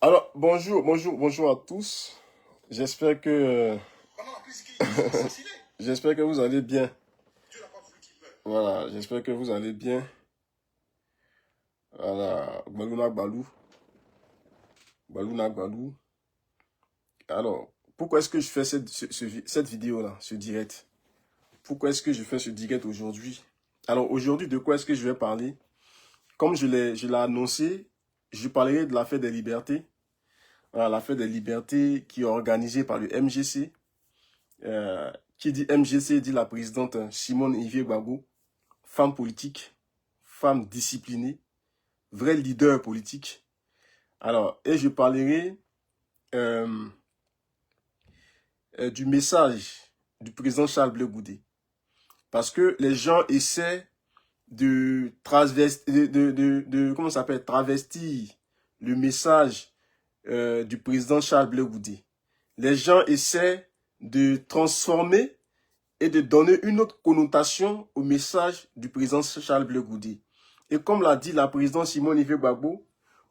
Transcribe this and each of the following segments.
Alors, bonjour à tous. J'espère que, j'espère que vous allez bien. Voilà, j'espère que vous allez bien. Voilà, Gbalouna Gbalou, Gbalouna Gbalou. Alors, pourquoi est-ce que je fais cette vidéo-là, ce direct? Pourquoi est-ce que je fais ce direct aujourd'hui? Alors, aujourd'hui, de quoi est-ce que je vais parler? Comme je l'ai annoncé, je parlerai de la fête des libertés. Voilà, la fête des libertés qui est organisée par le MGC. Qui dit MGC dit la présidente Simone Ivier Gbagbo, femme politique, femme disciplinée, vrai leader politique. Alors, et je parlerai du message du président Charles Blé Goudé. Parce que les gens essaient de comment ça s'appelle, travestir le message du président Charles Blé Goudé. Les gens essaient de transformer et de donner une autre connotation au message du président Charles Blé Goudé. Et comme l'a dit la présidente Simone Ivier Gbagbo,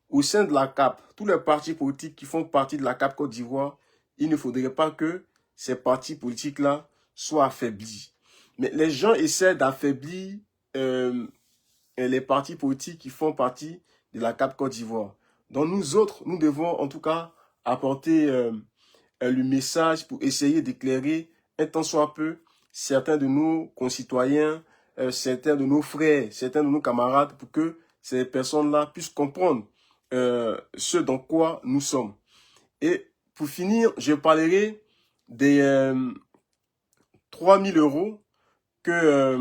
au sein de la CAP, tous les partis politiques qui font partie de la CAP Côte d'Ivoire, il ne faudrait pas que ces partis politiques-là soient affaiblis. Mais les gens essaient d'affaiblir les partis politiques qui font partie de la CAP Côte d'Ivoire. Donc nous autres, nous devons en tout cas apporter le message pour essayer d'éclairer un tant soit peu certains de nos concitoyens, certains de nos frères, certains de nos camarades, pour que ces personnes-là puissent comprendre ce dans quoi nous sommes. Et pour finir, je parlerai des 3000 € que,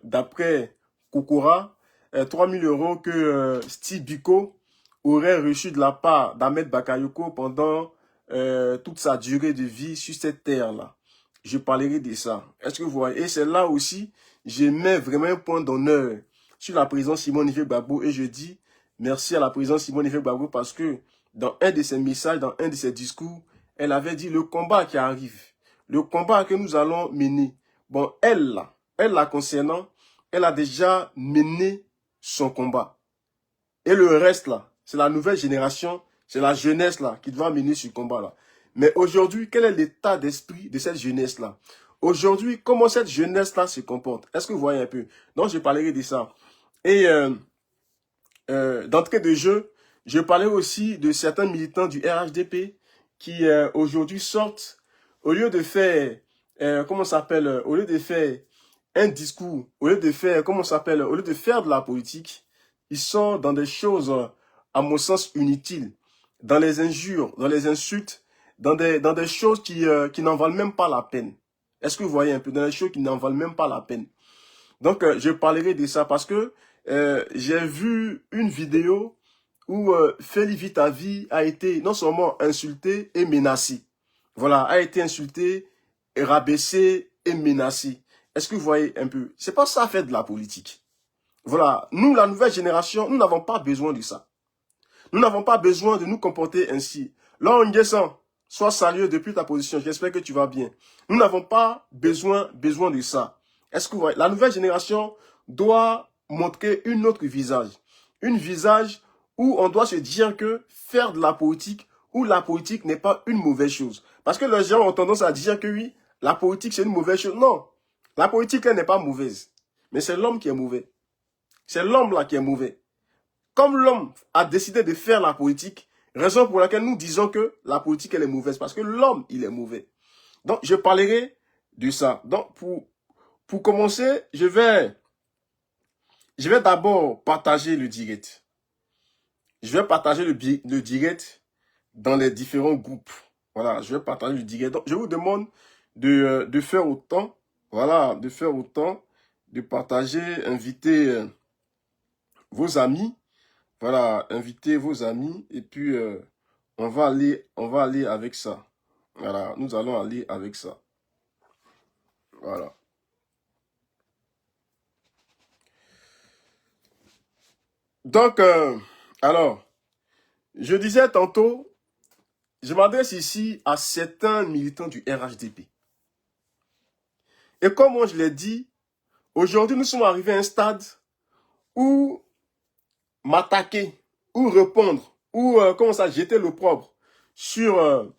d'après Kokora, 3000 € que Steve Biko aurait reçu de la part d'Ahmed Bakayoko pendant toute sa durée de vie sur cette terre-là. Je parlerai de ça. Est-ce que vous voyez? Et c'est là aussi, je mets vraiment un point d'honneur sur la présidente Simone Ivier Gbagbo et je dis merci à la présidente Simone Ivier Gbagbo parce que dans un de ses messages, dans un de ses discours, elle avait dit le combat qui arrive, le combat que nous allons mener. Bon, elle la concernant, elle a déjà mené son combat. Et le reste là, c'est la nouvelle génération, c'est la jeunesse là qui doit mener ce combat là. Mais aujourd'hui, quel est l'état d'esprit de cette jeunesse là? Aujourd'hui, comment cette jeunesse là se comporte? Est-ce que vous voyez un peu? Donc, je parlerai de ça. Et d'entrée de jeu, je parlerai aussi de certains militants du RHDP qui aujourd'hui sortent, au lieu de faire, comment ça s'appelle, au lieu de faire un discours, au lieu de faire, comment ça s'appelle, au lieu de faire de la politique, ils sont dans des choses, à mon sens, inutiles, dans les injures, dans les insultes, dans des choses qui n'en valent même pas la peine. Est-ce que vous voyez un peu, dans des choses qui n'en valent même pas la peine? Donc, je parlerai de ça parce que j'ai vu une vidéo où Feli Vitavi a été non seulement insulté et menacé. Voilà, a été insulté, rabaissé et menacé. Est-ce que vous voyez un peu? C'est pas ça faire de la politique. Voilà, nous, la nouvelle génération, nous n'avons pas besoin de ça. Nous n'avons pas besoin de nous comporter ainsi. Là, on descend. Sois salué depuis ta position. J'espère que tu vas bien. Nous n'avons pas besoin de ça. Est-ce que vous voyez? La nouvelle génération doit montrer une autre visage. Une visage où on doit se dire que faire de la politique ou la politique n'est pas une mauvaise chose. Parce que les gens ont tendance à dire que oui, la politique c'est une mauvaise chose. Non, la politique elle n'est pas mauvaise. Mais c'est l'homme qui est mauvais. C'est l'homme là qui est mauvais. Comme l'homme a décidé de faire la politique, raison pour laquelle nous disons que la politique elle est mauvaise. Parce que l'homme il est mauvais. Donc je parlerai de ça. Donc pour commencer, je vais d'abord partager le direct. Je vais partager le direct dans les différents groupes. Voilà, je vais partager le direct. Donc, je vous demande de faire autant. Voilà, de faire autant, de partager, inviter vos amis. Voilà, inviter vos amis. Et puis, on va aller avec ça. Voilà, nous allons aller avec ça. Voilà. Donc, alors, je disais tantôt, je m'adresse ici à certains militants du RHDP. Et comme moi je l'ai dit, aujourd'hui nous sommes arrivés à un stade où m'attaquer ou répondre ou comment ça, jeter l'opprobre sur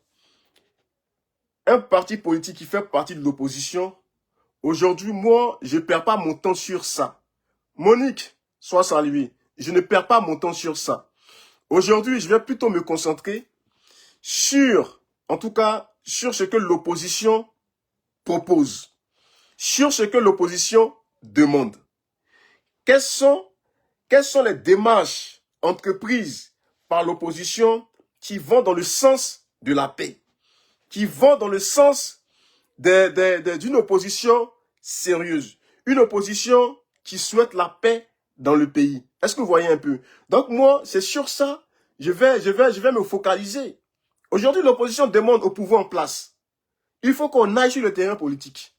un parti politique qui fait partie de l'opposition, aujourd'hui, moi, je ne perds pas mon temps sur ça. Monique, sois saluée. Je ne perds pas mon temps sur ça. Aujourd'hui, je vais plutôt me concentrer sur, en tout cas, sur ce que l'opposition propose, sur ce que l'opposition demande. Quelles sont les démarches entreprises par l'opposition qui vont dans le sens de la paix, qui vont dans le sens d'une opposition sérieuse, une opposition qui souhaite la paix dans le pays. Est-ce que vous voyez un peu? Donc moi, c'est sur ça, je vais me focaliser. Aujourd'hui, l'opposition demande au pouvoir en place. Il faut qu'on aille sur le terrain politique.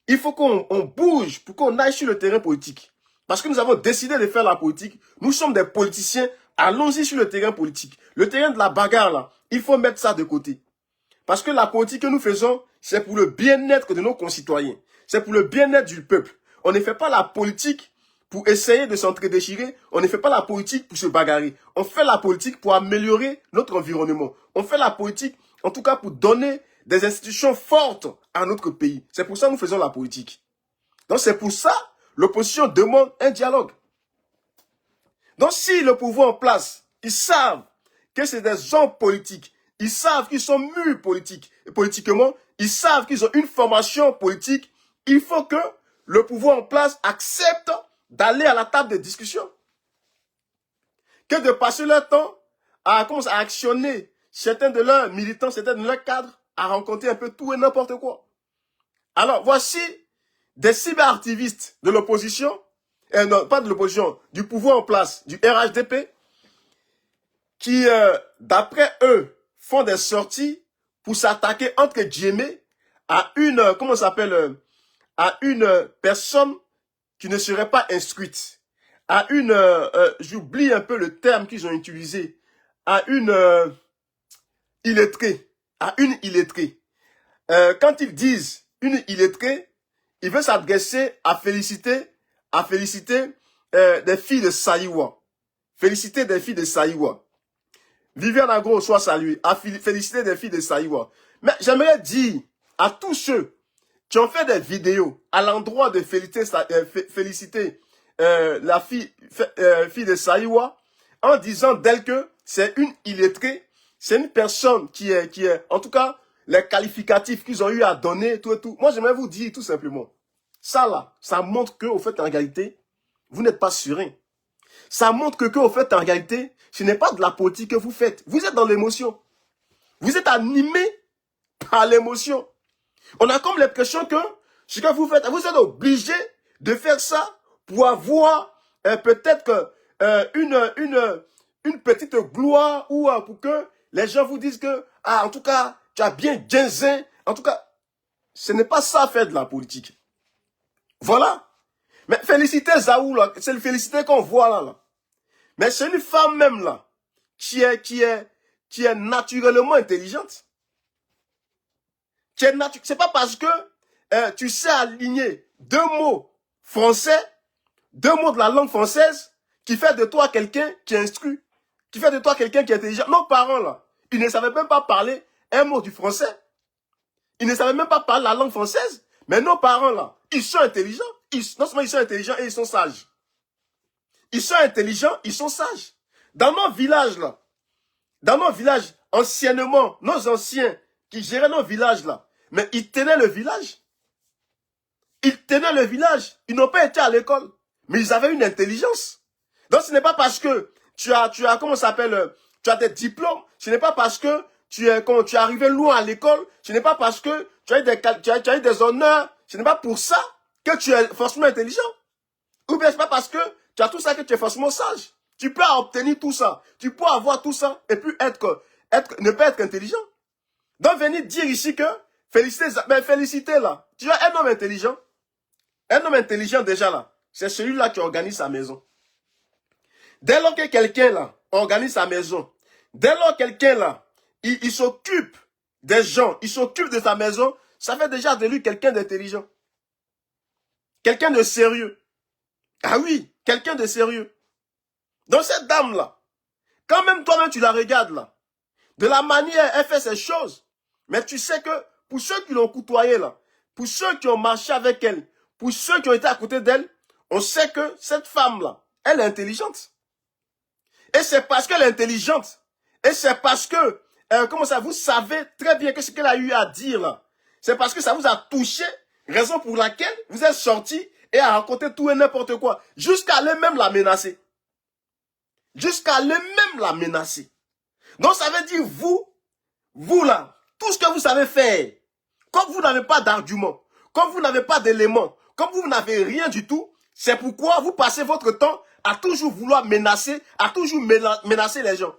Il faut qu'on bouge pour qu'on aille sur le terrain politique. Parce que nous avons décidé de faire la politique. Nous sommes des politiciens. Allons-y sur le terrain politique. Le terrain de la bagarre, là, il faut mettre ça de côté. Parce que la politique que nous faisons, c'est pour le bien-être de nos concitoyens. C'est pour le bien-être du peuple. On ne fait pas la politique pour essayer de s'entre-déchirer. On ne fait pas la politique pour se bagarrer. On fait la politique pour améliorer notre environnement. On fait la politique, en tout cas, pour donner des institutions fortes à notre pays. C'est pour ça que nous faisons la politique. Donc c'est pour ça l'opposition demande un dialogue. Donc si le pouvoir en place, ils savent que c'est des hommes politiques, ils savent qu'ils sont mûrs politiquement, ils savent qu'ils ont une formation politique, il faut que le pouvoir en place accepte d'aller à la table de discussion. Que de passer leur temps à actionner certains de leurs militants, certains de leurs cadres, à rencontrer un peu tout et n'importe quoi. Alors, voici des cyberactivistes de l'opposition, non, pas de l'opposition, du pouvoir en place, du RHDP, qui, d'après eux, font des sorties pour s'attaquer, entre guillemets, à une, à une personne qui ne serait pas instruite, à une, j'oublie un peu le terme qu'ils ont utilisé, à une illettrée, à une illettrée. Quand ils disent une illettrée, ils veulent s'adresser à féliciter des filles de Saïwa. Féliciter des filles de Saïwa. Viviane Agro, soit saluée. À féliciter des filles de Saïwa. Mais j'aimerais dire à tous ceux qui ont fait des vidéos à l'endroit de féliciter la fille de Saïwa en disant d'elle que c'est une illettrée, c'est une personne qui est, en tout cas, les qualificatifs qu'ils ont eu à donner, tout et tout. Moi, j'aimerais vous dire tout simplement, ça là, ça montre que, au fait, en réalité, vous n'êtes pas serein. Ça montre que, au fait, en réalité, ce n'est pas de la politique que vous faites. Vous êtes dans l'émotion. Vous êtes animé par l'émotion. On a comme l'impression que ce que vous faites, vous êtes obligé de faire ça pour avoir peut-être une petite gloire ou pour que les gens vous disent que, ah, en tout cas, tu as bien ginzin. En tout cas, ce n'est pas ça faire de la politique. Voilà. Mais féliciter Zaou, là, c'est le féliciter qu'on voit là. Mais c'est une femme même là, qui est naturellement intelligente. C'est pas parce que tu sais aligner deux mots français, deux mots de la langue française, qui fait de toi quelqu'un qui est instruit, qui fait de toi quelqu'un qui est intelligent. Nos parents là, ils ne savaient même pas parler un mot du français. Ils ne savaient même pas parler la langue française. Mais nos parents là, ils sont intelligents. Non seulement ils sont intelligents et ils sont sages. Ils sont intelligents, ils sont sages. Dans nos villages là, dans nos villages, anciennement, nos anciens qui géraient nos villages là, mais ils tenaient le village. Ils tenaient le village. Ils n'ont pas été à l'école. Mais ils avaient une intelligence. Donc ce n'est pas parce que tu as comment ça s'appelle, tu as des diplômes. Ce n'est pas parce que tu es arrivé loin à l'école. Ce n'est pas parce que tu as eu des honneurs. Ce n'est pas pour ça que tu es forcément intelligent. Ou bien ce n'est pas parce que tu as tout ça que tu es forcément sage. Tu peux obtenir tout ça. Tu peux avoir tout ça et puis ne pas être intelligent. Donc venir dire ici que féliciter là. Tu as un homme intelligent. Un homme intelligent déjà là. C'est celui-là qui organise sa maison. Dès lors que quelqu'un là organise sa maison, dès lors que quelqu'un là, il s'occupe des gens, il s'occupe de sa maison, ça fait déjà de lui quelqu'un d'intelligent. Quelqu'un de sérieux. Ah oui, quelqu'un de sérieux. Donc cette dame-là, quand même toi-même tu la regardes là, de la manière elle fait ces choses, mais tu sais que pour ceux qui l'ont côtoyée là, pour ceux qui ont marché avec elle, pour ceux qui ont été à côté d'elle, on sait que cette femme-là, elle est intelligente. Et c'est parce qu'elle est intelligente. Et c'est parce que, comment ça, vous savez très bien que ce qu'elle a eu à dire là, c'est parce que ça vous a touché, raison pour laquelle vous êtes sorti et à raconter tout et n'importe quoi, jusqu'à aller même la menacer. Jusqu'à aller même la menacer. Donc ça veut dire vous là, tout ce que vous savez faire, comme vous n'avez pas d'argument, comme vous n'avez pas d'éléments, comme vous n'avez rien du tout, c'est pourquoi vous passez votre temps à toujours vouloir menacer, à toujours menacer les gens.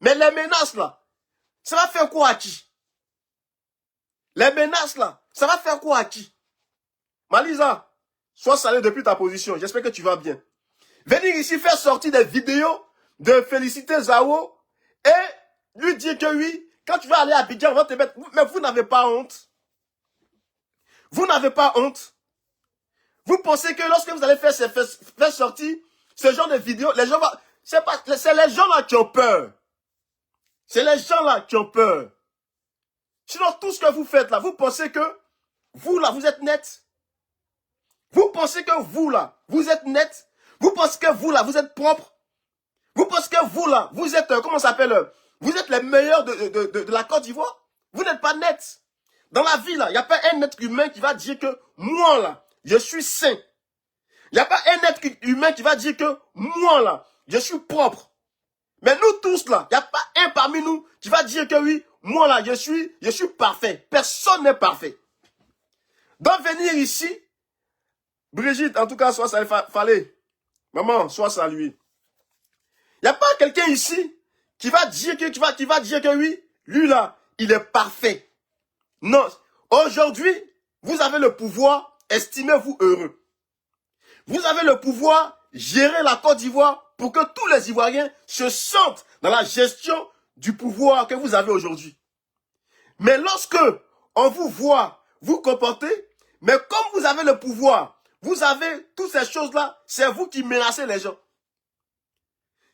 Mais les menaces là, ça va faire quoi à qui? Les menaces là, ça va faire quoi à qui? Malisa, sois salé depuis ta position, j'espère que tu vas bien. Venir ici faire sortir des vidéos de féliciter Zao et lui dire que oui, quand tu vas aller à Abidjan, on va te mettre... Mais vous n'avez pas honte. Vous n'avez pas honte. Vous pensez que lorsque vous allez faire sortir ce genre de vidéos, les gens vont... C'est les gens là qui ont peur. C'est les gens là qui ont peur. Sinon, tout ce que vous faites là, vous pensez que vous là, vous êtes net. Vous pensez que vous là, vous êtes net. Vous pensez que vous là, vous êtes propre. Vous pensez que vous là, vous êtes, comment ça s'appelle, vous êtes les meilleurs de la Côte d'Ivoire. Vous n'êtes pas net. Dans la vie là, il n'y a pas un être humain qui va dire que moi là, je suis saint. Il n'y a pas un être humain qui va dire que moi là, je suis propre. Mais nous tous là, il n'y a pas un parmi nous qui va dire que oui, moi là, je suis parfait. Personne n'est parfait. Donc venir ici, Brigitte, en tout cas, soit ça fallait. Maman, sois saluée. Il n'y a pas quelqu'un ici qui va dire que oui, lui là, il est parfait. Non. Aujourd'hui, vous avez le pouvoir, estimez-vous heureux. Vous avez le pouvoir, gérer la Côte d'Ivoire pour que tous les Ivoiriens se sentent dans la gestion du pouvoir que vous avez aujourd'hui. Mais lorsque on vous voit vous comporter, mais comme vous avez le pouvoir, vous avez toutes ces choses-là, c'est vous qui menacez les gens.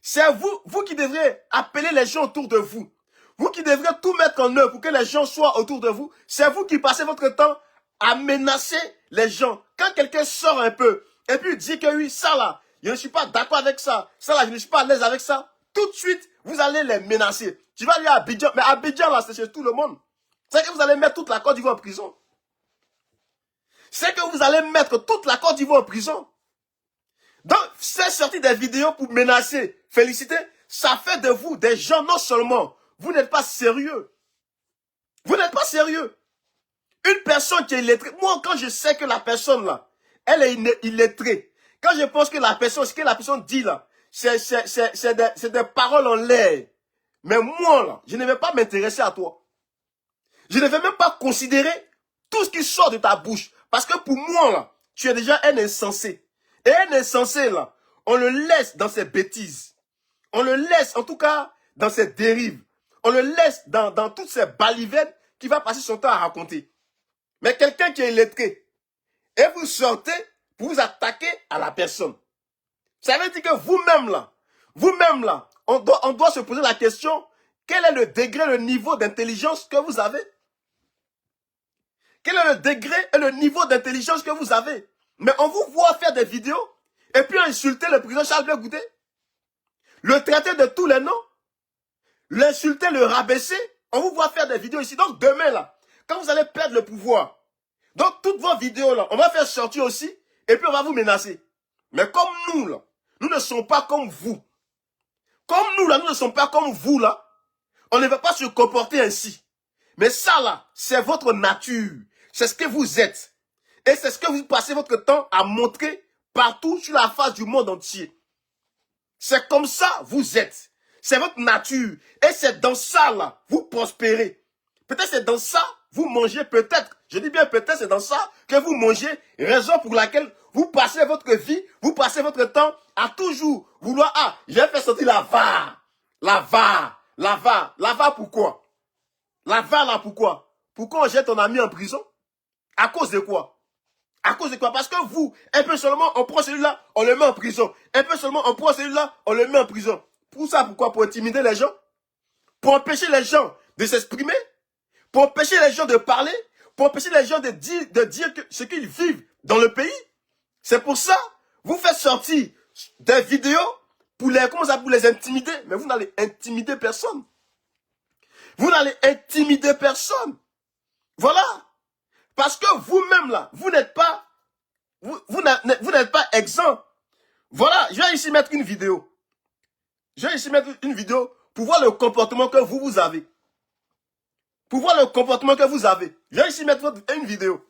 C'est vous qui devrez appeler les gens autour de vous. Vous qui devrez tout mettre en œuvre pour que les gens soient autour de vous. C'est vous qui passez votre temps à menacer les gens. Quand quelqu'un sort un peu et puis dit que oui, ça là, je ne suis pas d'accord avec ça. Ça là, je ne suis pas à l'aise avec ça. Tout de suite, vous allez les menacer. Tu vas aller à Abidjan. Mais Abidjan là, c'est chez tout le monde. C'est que vous allez mettre toute la Côte d'Ivoire en prison. C'est que vous allez mettre toute la Côte d'Ivoire en prison. Donc, c'est sorti des vidéos pour menacer, féliciter, ça fait de vous des gens, non seulement, vous n'êtes pas sérieux. Vous n'êtes pas sérieux. Une personne qui est illettrée, moi, quand je sais que la personne là, elle est illettrée, quand je pense que la personne, ce que la personne dit là, c'est des paroles en l'air. Mais moi là, je ne vais pas m'intéresser à toi. Je ne vais même pas considérer tout ce qui sort de ta bouche. Parce que pour moi là, tu es déjà un insensé. Et un insensé, là, on le laisse dans ses bêtises. On le laisse, en tout cas, dans ses dérives. On le laisse dans toutes ces balivettes qu'il va passer son temps à raconter. Mais quelqu'un qui est illettré, et vous sortez pour vous attaquer à la personne. Ça veut dire que vous-même, là, on doit se poser la question, quel est le degré, le niveau d'intelligence que vous avez? Quel est le degré et le niveau d'intelligence que vous avez? Mais on vous voit faire des vidéos et puis insulter le président Charles Goudé, le traiter de tous les noms, l'insulter, le rabaisser. On vous voit faire des vidéos ici. Donc demain là, quand vous allez perdre le pouvoir, donc toutes vos vidéos là, on va faire sortir aussi et puis on va vous menacer. Mais comme nous là, nous ne sommes pas comme vous. Comme nous là, nous ne sommes pas comme vous là. On ne va pas se comporter ainsi. Mais ça là, c'est votre nature. C'est ce que vous êtes. Et c'est ce que vous passez votre temps à montrer partout sur la face du monde entier. C'est comme ça vous êtes. C'est votre nature. Et c'est dans ça, là, vous prospérez. Peut-être c'est dans ça, vous mangez, peut-être. Je dis bien peut-être c'est dans ça que vous mangez. Raison pour laquelle vous passez votre vie, vous passez votre temps à toujours vouloir, ah, je vais faire sortir la VAR. La VAR. La VAR. La VAR pourquoi? La VAR là pourquoi? Pourquoi on jette ton ami en prison? À cause de quoi? À cause de quoi? Parce que vous, un peu seulement, on prend celui-là, on le met en prison. Un peu seulement, on prend celui-là, on le met en prison. Pour ça, pourquoi? Pour intimider les gens? Pour empêcher les gens de s'exprimer? Pour empêcher les gens de parler? Pour empêcher les gens de dire ce qu'ils vivent dans le pays? C'est pour ça, vous faites sortir des vidéos pour les intimider. Mais vous n'allez intimider personne. Vous n'allez intimider personne. Voilà. Parce que vous-même là, vous n'êtes pas exempt. Voilà, je vais ici mettre une vidéo. Je vais ici mettre une vidéo pour voir le comportement que vous avez. Pour voir le comportement que vous avez. Je vais ici mettre une vidéo.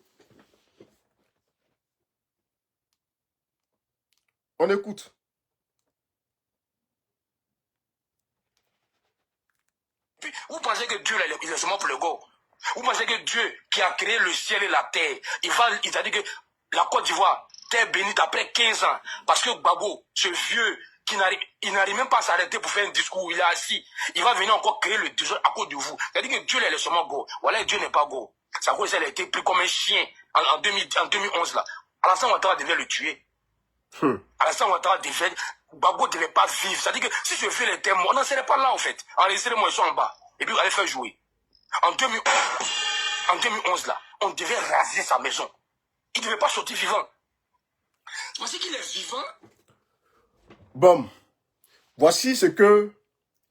On écoute. Vous pensez que Dieu il est seulement pour le go? Vous pensez que Dieu qui a créé le ciel et la terre, il a dit que la Côte d'Ivoire, terre bénite après 15 ans, parce que Gbagbo, ce vieux, il n'arrive même pas à s'arrêter pour faire un discours, il est assis, il va venir encore créer le désordre à cause de vous. C'est-à-dire que Dieu il est seulement go. Voilà, Dieu n'est pas go. C'est à cause qu'elle a été pris comme un chien en 2011 là. Alassane Ouattara devait le tuer. Alassane Ouattara devait, Gbagbo ne devait pas vivre. C'est-à-dire que si ce vieux était mort, on n'en serait pas là en fait. Enregistrez-moi, ils sont en bas. Et puis, allez faire jouer. En 2011, là, on devait raser sa maison. Il ne devait pas sortir vivant. Voici qu'il est vivant. Bon, voici ce que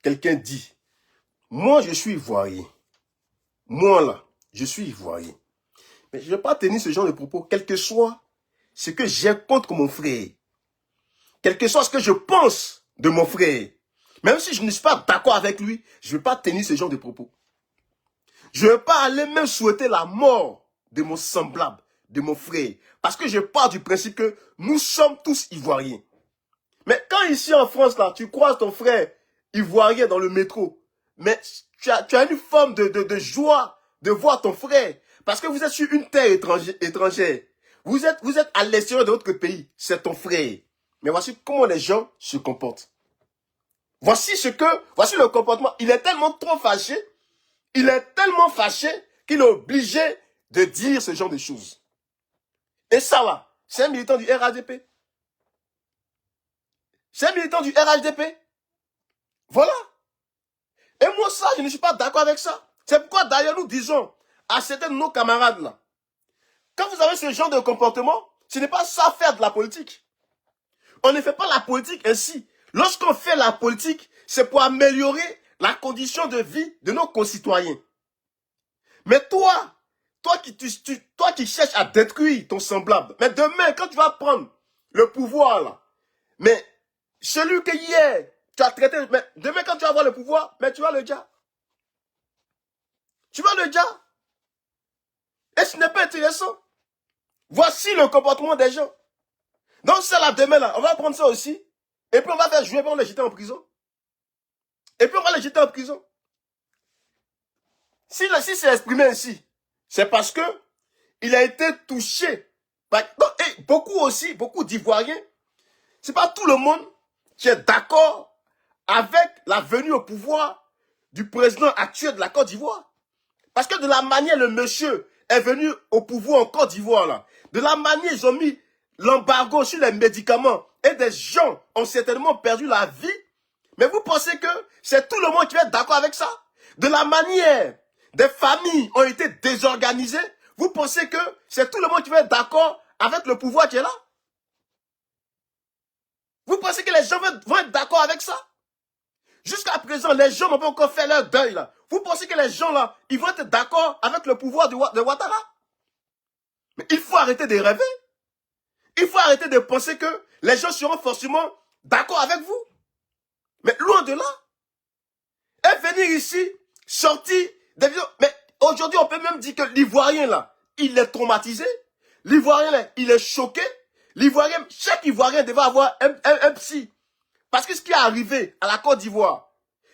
quelqu'un dit. Moi, je suis ivoirien. Moi, là, je suis ivoirien. Mais je ne vais pas tenir ce genre de propos, quel que soit ce que j'ai contre mon frère. Quel que soit ce que je pense de mon frère. Même si je ne suis pas d'accord avec lui, je ne vais pas tenir ce genre de propos. Je ne vais pas aller même souhaiter la mort de mon semblable, de mon frère. Parce que je pars du principe que nous sommes tous ivoiriens. Mais quand ici en France, là, tu croises ton frère ivoirien dans le métro, mais tu as une forme de joie de voir ton frère. Parce que vous êtes sur une terre étrangère. Vous êtes à l'extérieur de votre pays. C'est ton frère. Mais voici comment les gens se comportent. Voici le comportement. Il est tellement trop fâché. Il est tellement fâché qu'il est obligé de dire ce genre de choses. Et ça là, c'est un militant du RHDP. C'est un militant du RHDP. Voilà. Et moi ça, je ne suis pas d'accord avec ça. C'est pourquoi d'ailleurs nous disons à certains de nos camarades là, quand vous avez ce genre de comportement, ce n'est pas ça faire de la politique. On ne fait pas la politique ainsi. Lorsqu'on fait la politique, c'est pour améliorer la condition de vie de nos concitoyens. Mais toi qui cherches à détruire ton semblable, mais demain, quand tu vas prendre le pouvoir, là, mais celui que hier, tu as traité, mais demain, quand tu vas avoir le pouvoir, mais tu vas le dire. Tu vas le dire. Et ce n'est pas intéressant. Voici le comportement des gens. Donc, c'est là, demain, là, on va prendre ça aussi, et puis on va faire jouer, puis on va les jeter en prison. Et puis on va les jeter en prison. Si c'est exprimé ainsi, c'est parce que il a été touché. Et beaucoup d'Ivoiriens, c'est pas tout le monde qui est d'accord avec la venue au pouvoir du président actuel de la Côte d'Ivoire. Parce que de la manière le monsieur est venu au pouvoir en Côte d'Ivoire, là, de la manière ils ont mis l'embargo sur les médicaments et des gens ont certainement perdu la vie. Mais vous pensez que c'est tout le monde qui va être d'accord avec ça? De la manière des familles ont été désorganisées, vous pensez que c'est tout le monde qui va être d'accord avec le pouvoir qui est là? Vous pensez que les gens vont être d'accord avec ça? Jusqu'à présent, les gens n'ont pas encore fait leur deuil là. Vous pensez que les gens là, ils vont être d'accord avec le pouvoir de Ouattara? Mais il faut arrêter de rêver. Il faut arrêter de penser que les gens seront forcément d'accord avec vous. Mais loin de là. Et venir ici, sortir des vidéos. Mais aujourd'hui, on peut même dire que l'Ivoirien là, il est traumatisé. L'Ivoirien là, il est choqué. L'Ivoirien, chaque Ivoirien devait avoir un psy. Parce que ce qui est arrivé à la Côte d'Ivoire,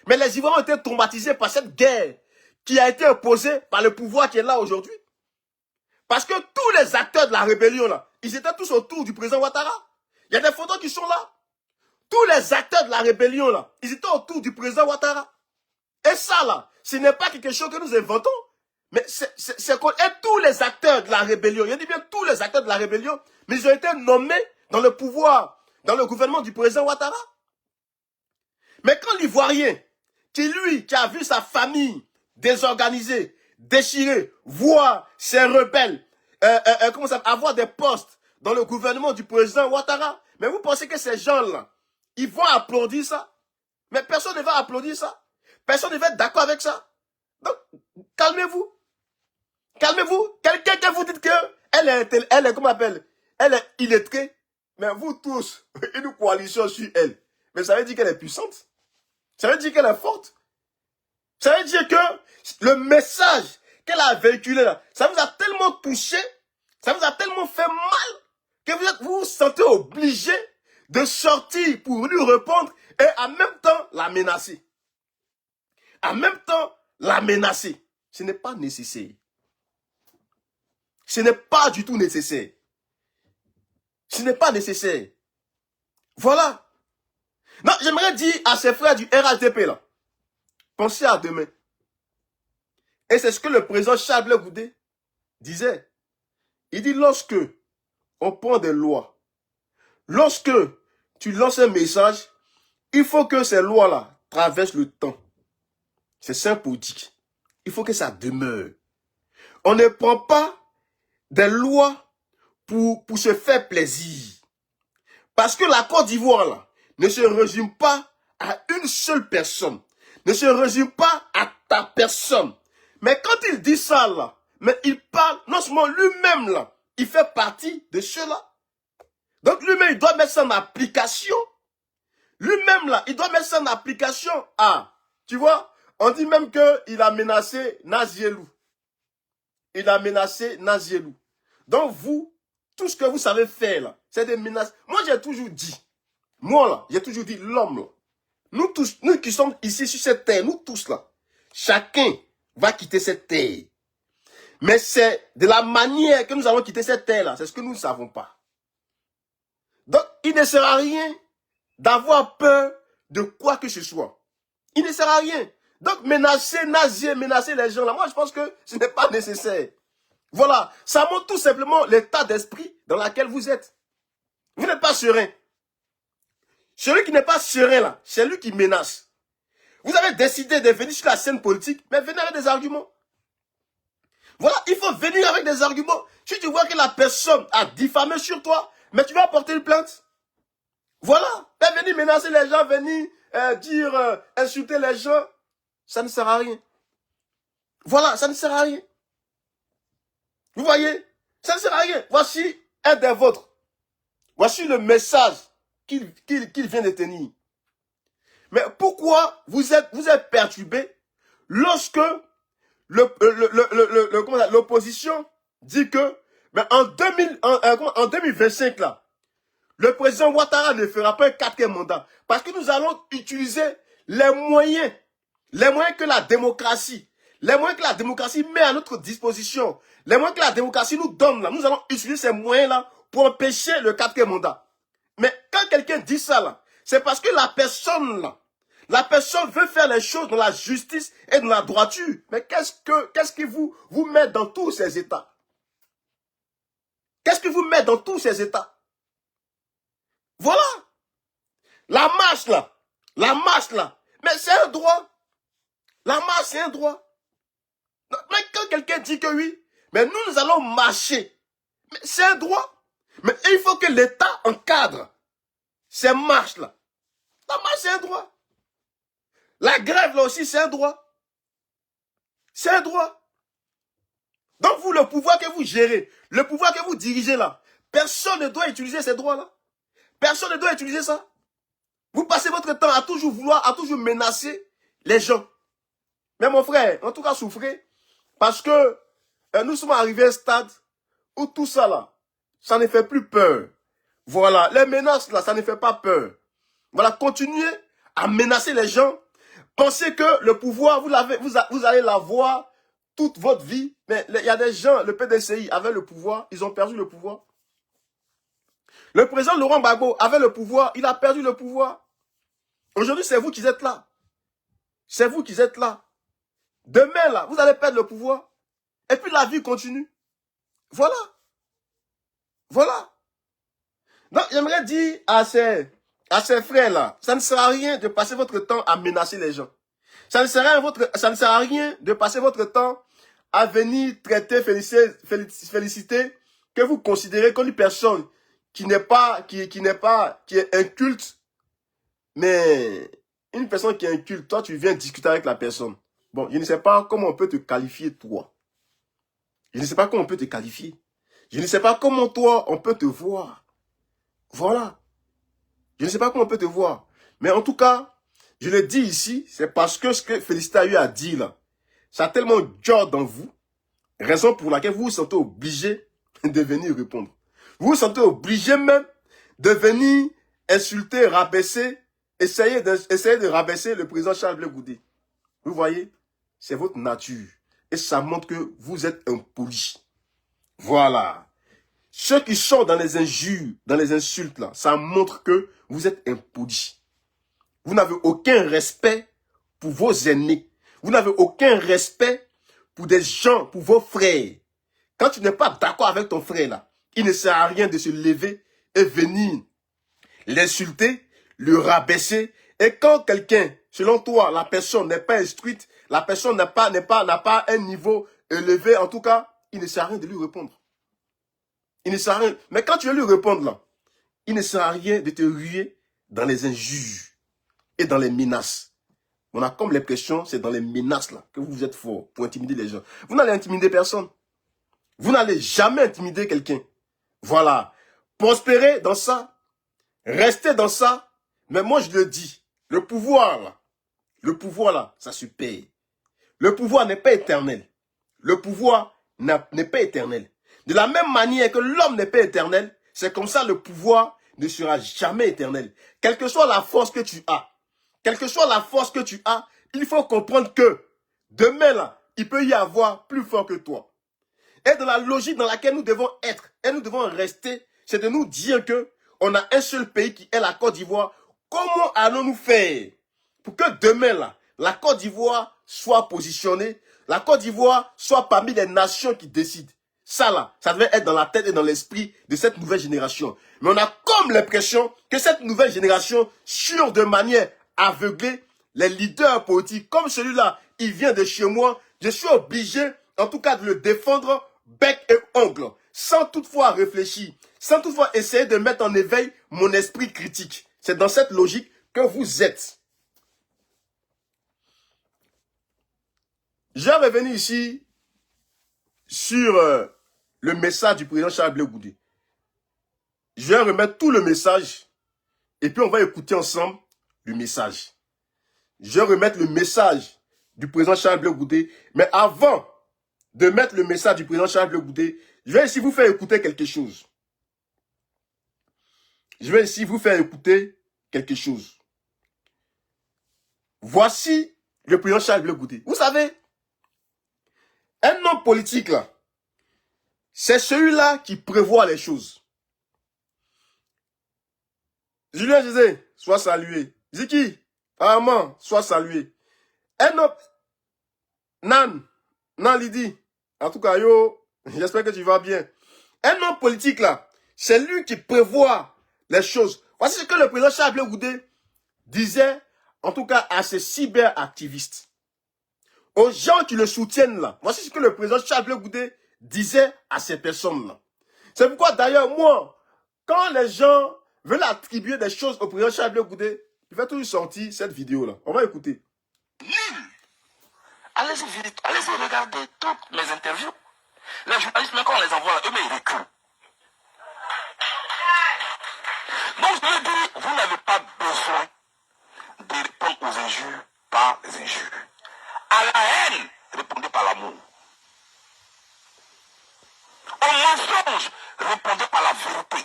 mais les Ivoiriens ont été traumatisés par cette guerre qui a été imposée par le pouvoir qui est là aujourd'hui. Parce que tous les acteurs de la rébellion là, ils étaient tous autour du président Ouattara. Il y a des photos qui sont là. Tous les acteurs de la rébellion là, ils étaient autour du président Ouattara. Et ça là, ce n'est pas quelque chose que nous inventons. Mais et tous les acteurs de la rébellion, il dit bien tous les acteurs de la rébellion, mais ils ont été nommés dans le pouvoir, dans le gouvernement du président Ouattara. Mais quand l'Ivoirien, qui a vu sa famille désorganisée, déchirée, voir ses rebelles, avoir des postes dans le gouvernement du président Ouattara, mais vous pensez que ces gens-là, ils vont applaudir ça? Mais personne ne va applaudir ça. Personne ne va être d'accord avec ça. Donc, calmez-vous. Calmez-vous. Quelqu'un vous dit qu'elle est, comment on appelle, elle est illettrée. Mais vous tous, une coalition sur elle. Mais ça veut dire qu'elle est puissante. Ça veut dire qu'elle est forte. Ça veut dire que le message qu'elle a véhiculé là, ça vous a tellement touché, ça vous a tellement fait mal, que vous vous sentez obligé de sortir pour lui répondre et en même temps la menacer. En même temps la menacer. Ce n'est pas nécessaire. Ce n'est pas du tout nécessaire. Ce n'est pas nécessaire. Voilà. Non, j'aimerais dire à ses frères du RHDP là, pensez à demain. Et c'est ce que le président Charles Blé Goudé disait. Il dit lorsque on prend des lois, lorsque tu lances un message, il faut que ces lois-là traversent le temps. C'est symbolique. Il faut que ça demeure. On ne prend pas des lois pour se faire plaisir. Parce que la Côte d'Ivoire, là, ne se résume pas à une seule personne. Ne se résume pas à ta personne. Mais quand il dit ça, là, mais il parle, non seulement lui-même, là, il fait partie de cela. Donc lui-même, il doit mettre ça en application. Lui-même, là, il doit mettre ça en application. Ah, tu vois, on dit même qu'il a menacé Nazielou. Il a menacé Nazielou. Donc vous, tout ce que vous savez faire, là, c'est des menaces. Moi, j'ai toujours dit, moi, là, j'ai toujours dit, l'homme, là, nous tous, nous qui sommes ici sur cette terre, nous tous, là, chacun va quitter cette terre. Mais c'est de la manière que nous allons quitter cette terre-là, c'est ce que nous ne savons pas. Donc, il ne sert à rien d'avoir peur de quoi que ce soit. Il ne sert à rien. Donc, menacer les gens, là, moi, je pense que ce n'est pas nécessaire. Voilà, ça montre tout simplement l'état d'esprit dans lequel vous êtes. Vous n'êtes pas serein. Celui qui n'est pas serein, là, c'est lui qui menace. Vous avez décidé de venir sur la scène politique, mais venez avec des arguments. Voilà, il faut venir avec des arguments. Si tu vois que la personne a diffamé sur toi, mais tu vas porter une plainte. Voilà, venir menacer les gens, venir insulter les gens, ça ne sert à rien. Voilà, ça ne sert à rien. Vous voyez, ça ne sert à rien. Voici un des vôtres. Voici le message qu'il vient de tenir. Mais pourquoi vous êtes perturbé lorsque l'opposition dit que mais en 2025, là, le président Ouattara ne fera pas un 4e mandat. Parce que nous allons utiliser les moyens que la démocratie met à notre disposition, les moyens que la démocratie nous donne, là, nous allons utiliser ces moyens-là pour empêcher le 4e mandat. Mais quand quelqu'un dit ça, là, c'est parce que la personne veut faire les choses dans la justice et dans la droiture. Mais qu'est-ce qui vous met dans tous ces états? Qu'est-ce qui vous met dans tous ces états? Voilà. La marche là, mais c'est un droit. La marche, c'est un droit. Mais quand quelqu'un dit que oui, mais nous allons marcher, mais c'est un droit. Mais il faut que l'État encadre ces marches-là. La marche, c'est un droit. La grève, là aussi, c'est un droit. C'est un droit. Donc, vous, le pouvoir que vous gérez, le pouvoir que vous dirigez là, personne ne doit utiliser ces droits-là. Personne ne doit utiliser ça. Vous passez votre temps à toujours menacer les gens. Mais mon frère, en tout cas, souffrez. Parce que nous sommes arrivés à un stade où tout ça là, ça ne fait plus peur. Voilà, les menaces là, ça ne fait pas peur. Voilà, continuez à menacer les gens. Pensez que le pouvoir, vous allez l'avoir toute votre vie. Mais il y a des gens, le PDCI avait le pouvoir, ils ont perdu le pouvoir. Le président Laurent Gbagbo avait le pouvoir, il a perdu le pouvoir. Aujourd'hui, c'est vous qui êtes là. C'est vous qui êtes là. Demain, là, vous allez perdre le pouvoir. Et puis la vie continue. Voilà. Voilà. Donc, j'aimerais dire à ces frères-là, ça ne sert à rien de passer votre temps à menacer les gens. Ça ne sert à rien de passer votre temps à venir traiter, féliciter que vous considérez comme une personne qui est inculte, mais une personne qui est inculte, toi tu viens discuter avec la personne. Bon, je ne sais pas comment on peut te qualifier toi. Je ne sais pas comment on peut te qualifier. Je ne sais pas comment toi on peut te voir. Voilà. Je ne sais pas comment on peut te voir. Mais en tout cas, je le dis ici, c'est parce que ce que Félicité a eu à dire là, ça a tellement dur dans vous, raison pour laquelle vous vous sentez obligé de venir répondre. Vous vous sentez obligé même de venir insulter, rabaisser, essayer de rabaisser le président Charles Blé Goudé. Vous voyez, c'est votre nature. Et ça montre que vous êtes impoli. Voilà. Ceux qui sont dans les injures, dans les insultes, là, ça montre que vous êtes impoli. Vous n'avez aucun respect pour vos aînés. Vous n'avez aucun respect pour des gens, pour vos frères. Quand tu n'es pas d'accord avec ton frère, là, il ne sert à rien de se lever et venir l'insulter, le rabaisser. Et quand quelqu'un, selon toi, la personne n'est pas instruite, la personne n'a pas un niveau élevé, en tout cas, il ne sert à rien de lui répondre. Il ne sert à rien. Mais quand tu veux lui répondre là, il ne sert à rien de te ruer dans les injures et dans les menaces. On a comme l'impression, c'est dans les menaces là que vous êtes fort pour intimider les gens. Vous n'allez intimider personne. Vous n'allez jamais intimider quelqu'un. Voilà. Prospérez dans ça. Restez dans ça. Mais moi je le dis, le pouvoir là, ça se paye. Le pouvoir n'est pas éternel. Le pouvoir n'est pas éternel. De la même manière que l'homme n'est pas éternel, c'est comme ça le pouvoir ne sera jamais éternel. Quelle que soit la force que tu as, il faut comprendre que demain là, il peut y avoir plus fort que toi. Et dans la logique dans laquelle nous devons être et nous devons rester, c'est de nous dire que on a un seul pays qui est la Côte d'Ivoire. Comment allons-nous faire pour que demain là, la Côte d'Ivoire soit positionnée, la Côte d'Ivoire soit parmi les nations qui décident? Ça là, ça devait être dans la tête et dans l'esprit de cette nouvelle génération. Mais on a comme l'impression que cette nouvelle génération suit de manière aveuglée les leaders politiques. Comme celui-là, il vient de chez moi, je suis obligé en tout cas de le défendre bec et ongle, sans toutefois réfléchir, sans toutefois essayer de mettre en éveil mon esprit critique. C'est dans cette logique que vous êtes. Je vais revenir ici sur le message du président Charles Blé Goudé. Je vais remettre tout le message et puis on va écouter ensemble le message. Je vais remettre le message du président Charles Blé Goudé. Mais avant de mettre le message du président Charles Blé Goudé, je vais ici vous faire écouter quelque chose. Voici le président Charles Blé Goudé. Vous savez, un homme politique là, c'est celui-là qui prévoit les choses. Julien José, sois salué. Ziki, Armand, sois salué. Un homme, Nan Lydie, en tout cas, yo, j'espère que tu vas bien. Un homme politique là, c'est lui qui prévoit les choses. Voici ce que le président Charles Blé Goudé disait, en tout cas à ces cyberactivistes. Aux gens qui le soutiennent là. Voici ce que le président Charles Blé Goudé disait à ces personnes-là. C'est pourquoi d'ailleurs, moi, quand les gens veulent attribuer des choses au président Charles Blé Goudé, je vais toujours sortir cette vidéo-là. On va écouter. Allez-y regarder toutes mes interviews. Les journalistes, même quand on les envoie, eux, ils reculent. Donc, je veux dire, vous n'avez pas besoin de répondre aux injures par les injures. À la haine, répondez par l'amour. Au mensonge, répondez par la vérité.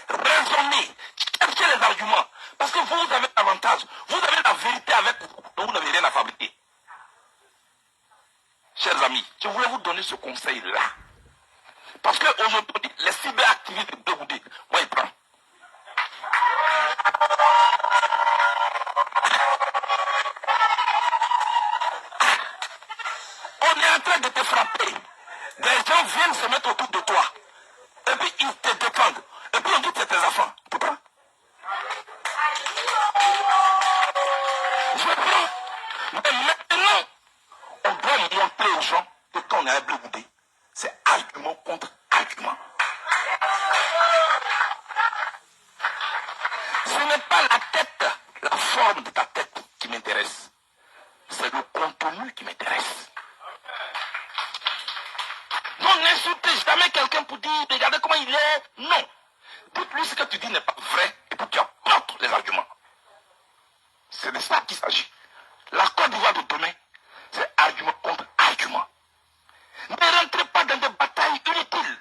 Raisonnez, cherchez les arguments. Parce que vous avez l'avantage, vous avez la vérité avec vous, donc vous n'avez rien à fabriquer. Chers amis, je voulais vous donner ce conseil-là. Parce qu'aujourd'hui, les cyberactivistes de Goudé, moi, ils prennent. On est en train train de te frapper. Des gens viennent se mettre autour de toi. Et puis ils te défendent. Et puis on dit que c'est tes enfants. Tu comprends? Je prends. Mais maintenant, on doit montrer aux gens que quand on est à Bleu Goudé, c'est argument contre argument. Ce n'est pas la tête, la forme de ta tête qui m'intéresse. C'est le contenu qui m'intéresse. Donc n'insultez jamais quelqu'un pour dire, regardez comment il est. Non. Dites-lui ce que tu dis n'est pas vrai et puis tu apportes les arguments. C'est de ça qu'il s'agit. La Côte d'Ivoire de demain, c'est argument contre argument. Ne rentrez pas dans des batailles inutiles.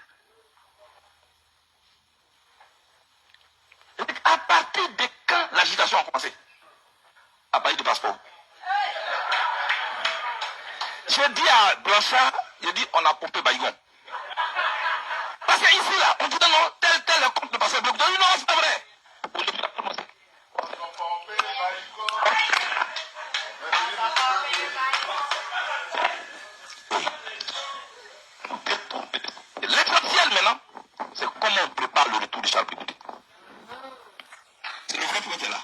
À partir de quand l'agitation a commencé? À partir du passeport. J'ai dit à Blanchard, j'ai dit on a pompé Baïgon. Parce que ici là, on dit non, tel est contre le passeport. Non, c'est pas vrai. L'essentiel maintenant, c'est comment on prépare le retour de Charles Pégoudé. C'est le vrai point qui est là.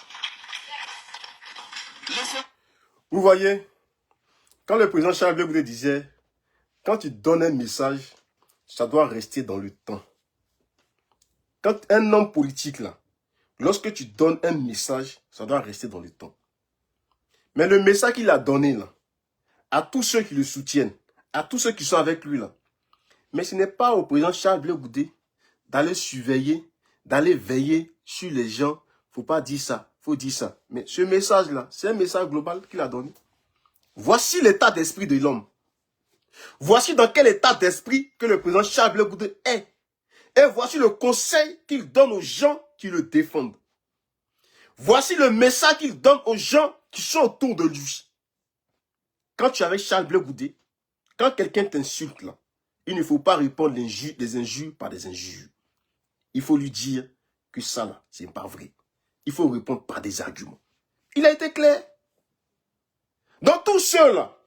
Vous voyez, quand le président Charles Blé Goudé disait, quand tu donnes un message, ça doit rester dans le temps. Quand un homme politique, là, lorsque tu donnes un message, ça doit rester dans le temps. Mais le message qu'il a donné, là, à tous ceux qui le soutiennent, à tous ceux qui sont avec lui, là, mais ce n'est pas au président Charles Blé Goudé d'aller surveiller, d'aller veiller sur les gens. Faut pas dire ça, faut dire ça. Mais ce message-là, c'est un message global qu'il a donné. Voici l'état d'esprit de l'homme. Voici dans quel état d'esprit que le président Charles Blé Goudé est. Et voici le conseil qu'il donne aux gens qui le défendent. Voici le message qu'il donne aux gens qui sont autour de lui. Quand tu es avec Charles Blé Goudé, quand quelqu'un t'insulte là, il ne faut pas répondre des injures par des injures. Il faut lui dire que ça là, c'est pas vrai. Il faut répondre par des arguments. Il a été clair. Donc tous ceux-là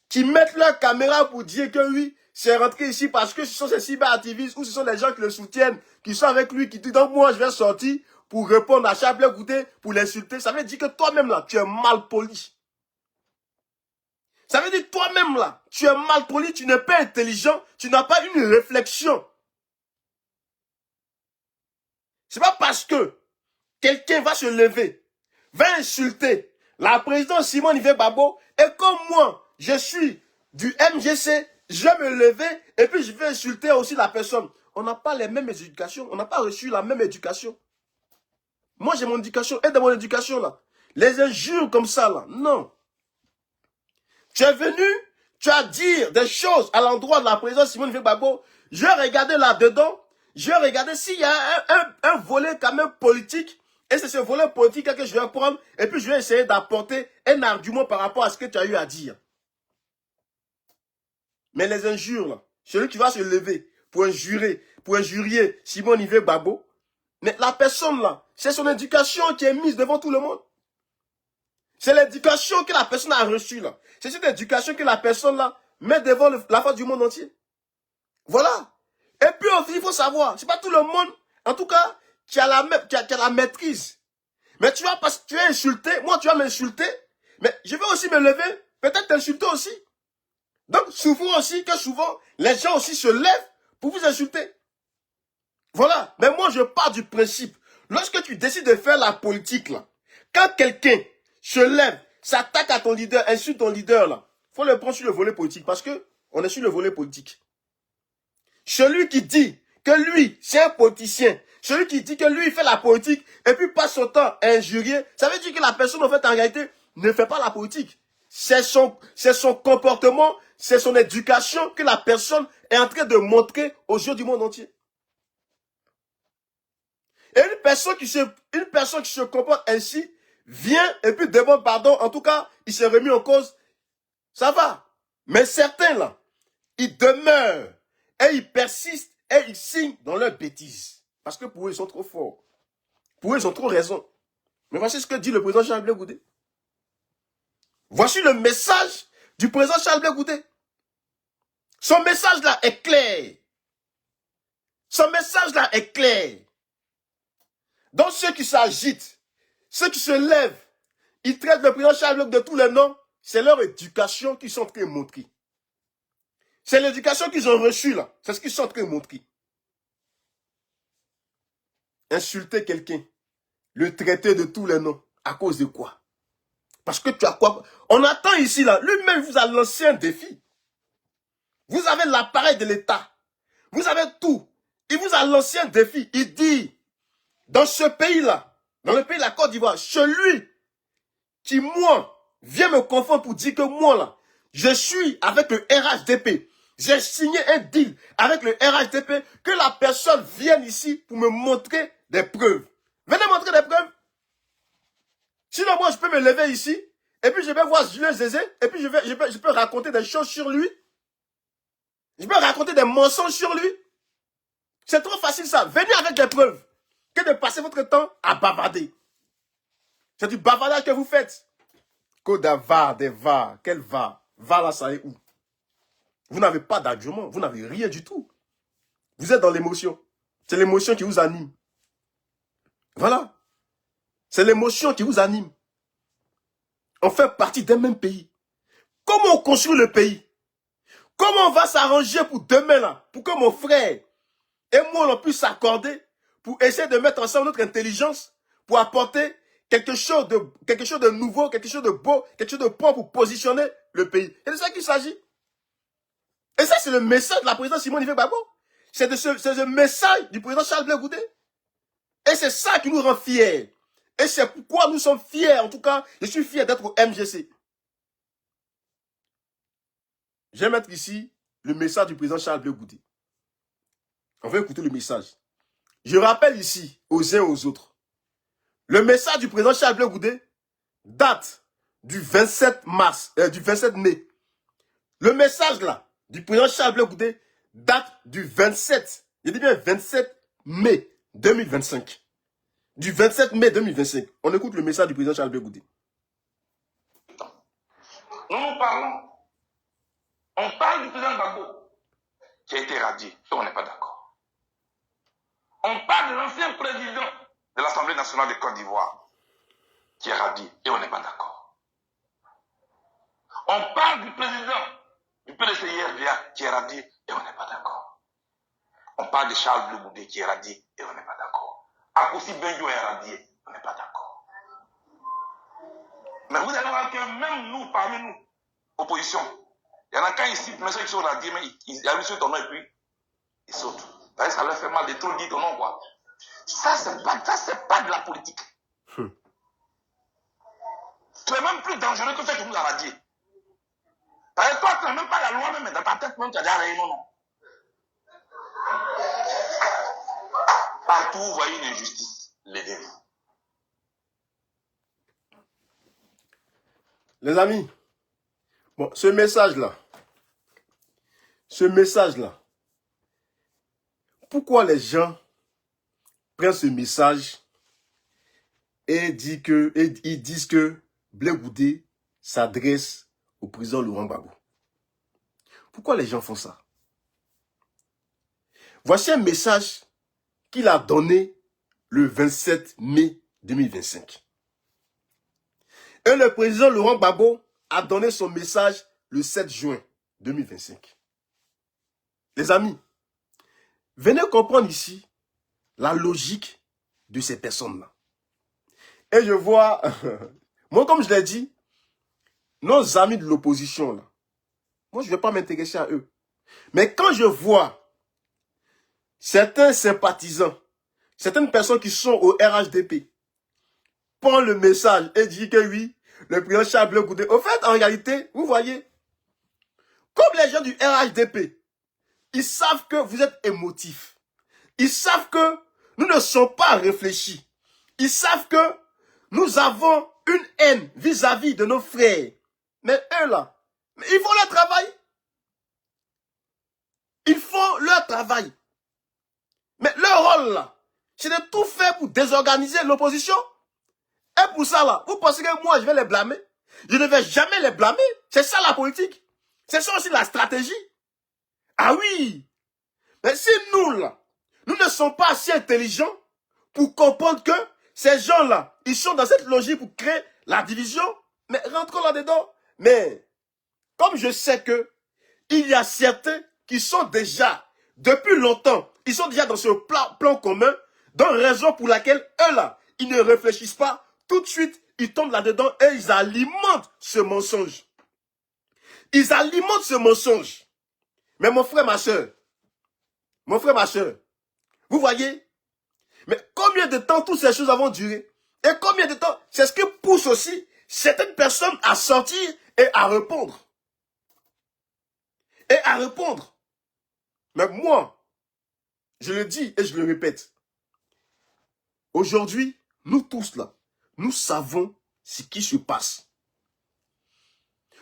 qui mettent leur caméra pour dire que oui, c'est rentré ici parce que ce sont ces cyberactivistes ou ce sont les gens qui le soutiennent, qui sont avec lui, qui disent donc moi je vais sortir pour répondre à Charles Blé Goudé, pour l'insulter. Ça veut dire que toi-même là, tu es mal poli. Ça veut dire que toi-même là, tu es mal poli, tu n'es pas intelligent, tu n'as pas une réflexion. C'est pas parce que quelqu'un va se lever, va insulter la présidente Simone Ivé Babo, et comme moi, je suis du MGC, je vais me lever et puis je vais insulter aussi la personne. On n'a pas les mêmes éducations, on n'a pas reçu la même éducation. Moi j'ai mon éducation, et dans mon éducation là, les injures comme ça là, non. Tu es venu, tu as dit des choses à l'endroit de la présidente Simone Ivé Babo, je vais regarder là-dedans, je vais regarder s'il y a un volet quand même politique. Et c'est ce volet politique que je vais prendre et puis je vais essayer d'apporter un argument par rapport à ce que tu as eu à dire. Mais les injures, là, celui qui va se lever pour injurier Simone Ivé Babo, mais la personne là, c'est son éducation qui est mise devant tout le monde. C'est l'éducation que la personne a reçue là. C'est cette éducation que la personne là met devant la face du monde entier. Voilà. Et puis aussi, il faut savoir, c'est pas tout le monde, en tout cas, qui a la maîtrise. Mais tu vois, parce que tu es insulté, moi tu vas m'insulter, mais je vais aussi me lever, peut-être t'insulter aussi. Donc, souvent aussi, que souvent, les gens aussi se lèvent pour vous insulter. Voilà. Mais moi, je pars du principe, lorsque tu décides de faire la politique, là, quand quelqu'un se lève, s'attaque à ton leader, insulte ton leader, là, faut le prendre sur le volet politique, parce que on est sur le volet politique. Celui qui dit que lui, c'est un politicien, celui qui dit que lui, il fait la politique, et puis passe son temps à injurier, ça veut dire que la personne, en fait, en réalité, ne fait pas la politique. C'est son comportement, c'est son éducation que la personne est en train de montrer aux yeux du monde entier. Et une personne qui se comporte ainsi, vient et puis demande pardon, en tout cas, il s'est remis en cause, ça va. Mais certains, là, ils demeurent, et ils persistent, et ils signent dans leurs bêtises. Parce que pour eux, ils sont trop forts. Pour eux, ils ont trop raison. Mais voici ce que dit le président Charles Blé Goudé. Voici le message du président Charles Blé Goudé. Son message là est clair. Son message là est clair. Donc ceux qui s'agitent, ceux qui se lèvent, ils traitent le président Charles Blé Goudé de tous les noms, c'est leur éducation qu'ils sont en train de montrer. C'est l'éducation qu'ils ont reçue là. C'est ce qu'ils sont en train de montrer. Insulter quelqu'un, le traiter de tous les noms, à cause de quoi? Parce que tu as quoi? On attend ici là, lui-même vous a lancé un défi. Vous avez l'appareil de l'État. Vous avez tout. Il vous a lancé un défi. Il dit, dans ce pays-là, dans le pays de la Côte d'Ivoire, celui qui, moi, vient me confondre pour dire que moi, là, je suis avec le RHDP. J'ai signé un deal avec le RHDP, que la personne vienne ici pour me montrer des preuves. Venez montrer des preuves. Sinon, moi, je peux me lever ici, et puis je vais voir Julien Zézé, et puis je peux raconter des choses sur lui. Je peux raconter des mensonges sur lui. C'est trop facile ça. Venez avec des preuves. Que de passer votre temps à bavarder. C'est du bavardage que vous faites. Côte d'Ivoire, des VAR. Quel VAR? VAR là, ça est où? Vous n'avez pas d'argument. Vous n'avez rien du tout. Vous êtes dans l'émotion. C'est l'émotion qui vous anime. Voilà. C'est l'émotion qui vous anime. On fait partie d'un même pays. Comment on construit le pays? Comment on va s'arranger pour demain là? Pour que mon frère et moi on puisse s'accorder pour essayer de mettre ensemble notre intelligence pour apporter quelque chose de nouveau, quelque chose de beau, quelque chose de bon pour positionner le pays. C'est de ça qu'il s'agit. Et ça, c'est le message de la présidente Simone Ife Gbagbo. C'est le message du président Charles Blé Goudé. Et c'est ça qui nous rend fiers. Et c'est pourquoi nous sommes fiers. En tout cas, je suis fier d'être au MGC. Je vais mettre ici le message du président Charles Blé Goudé. On va écouter le message. Je rappelle ici aux uns et aux autres. Le message du président Charles Blé Goudé date du 27 mai. Le message là du président Charles Blé Goudé date du 27. Je dis bien 27 mai 2025. Du 27 mai 2025. On écoute le message du président Charles Blé Goudé. Nous parlons. On parle du président Gbagbo qui a été radié et on n'est pas d'accord. On parle de l'ancien président de l'Assemblée nationale de Côte d'Ivoire qui est radié et on n'est pas d'accord. On parle du président du PDCIRVA qui est radié et on n'est pas d'accord. On parle de Charles Blé Goudé qui est radié et on n'est pas d'accord. Akossi Benjo est radié, on n'est pas d'accord. Mais vous allez voir que même nous, parmi nous, opposition, il y en a quand ils citent, mais ceux qui sont radiés, mais ils arrivent sur ton nom et puis ils sautent. Ça leur fait mal de trop dire ton nom, quoi. Ça, c'est pas de la politique. Tu es même plus dangereux que ceux qui nous ont radiés. Parce que toi, tu n'as même pas la loi, même dans ta tête, même tu as déjà rien, non. Partout, vous voyez une injustice. Levez-vous. Les amis, bon, ce message-là, pourquoi les gens prennent ce message et disent que Blé Goudé s'adresse au président Laurent Gbagbo? Pourquoi les gens font ça? Voici un message qu'il a donné le 27 mai 2025. Et le président Laurent Gbagbo a donné son message le 7 juin 2025. Les amis, venez comprendre ici la logique de ces personnes-là. Et je vois, moi comme je l'ai dit, nos amis de l'opposition, là, moi je ne vais pas m'intéresser à eux. Mais quand je vois certains sympathisants, certaines personnes qui sont au RHDP, prendre le message et dire que oui, le président Charles Blé Goudé. Au fait, en réalité, vous voyez, comme les gens du RHDP, ils savent que vous êtes émotifs. Ils savent que nous ne sommes pas réfléchis. Ils savent que nous avons une haine vis-à-vis de nos frères. Mais eux là, ils font leur travail. Ils font leur travail. Mais leur rôle là, c'est de tout faire pour désorganiser l'opposition. Et pour ça là, vous pensez que moi je vais les blâmer? Je ne vais jamais les blâmer. C'est ça la politique. C'est ça aussi la stratégie. Ah oui. Mais si nous, là, nous ne sommes pas assez intelligents pour comprendre que ces gens-là, ils sont dans cette logique pour créer la division, mais rentrons là-dedans. Mais comme je sais que il y a certains qui sont déjà, depuis longtemps, ils sont déjà dans ce plan commun, dans raison pour laquelle eux là, ils ne réfléchissent pas, tout de suite, ils tombent là-dedans et ils alimentent ce mensonge. Ils alimentent ce mensonge. Mais mon frère, ma soeur, vous voyez, mais combien de temps toutes ces choses vont durer? Et combien de temps? C'est ce qui pousse aussi certaines personnes à sortir et à répondre. Mais moi, je le dis et je le répète. Aujourd'hui, nous tous là, nous savons ce qui se passe.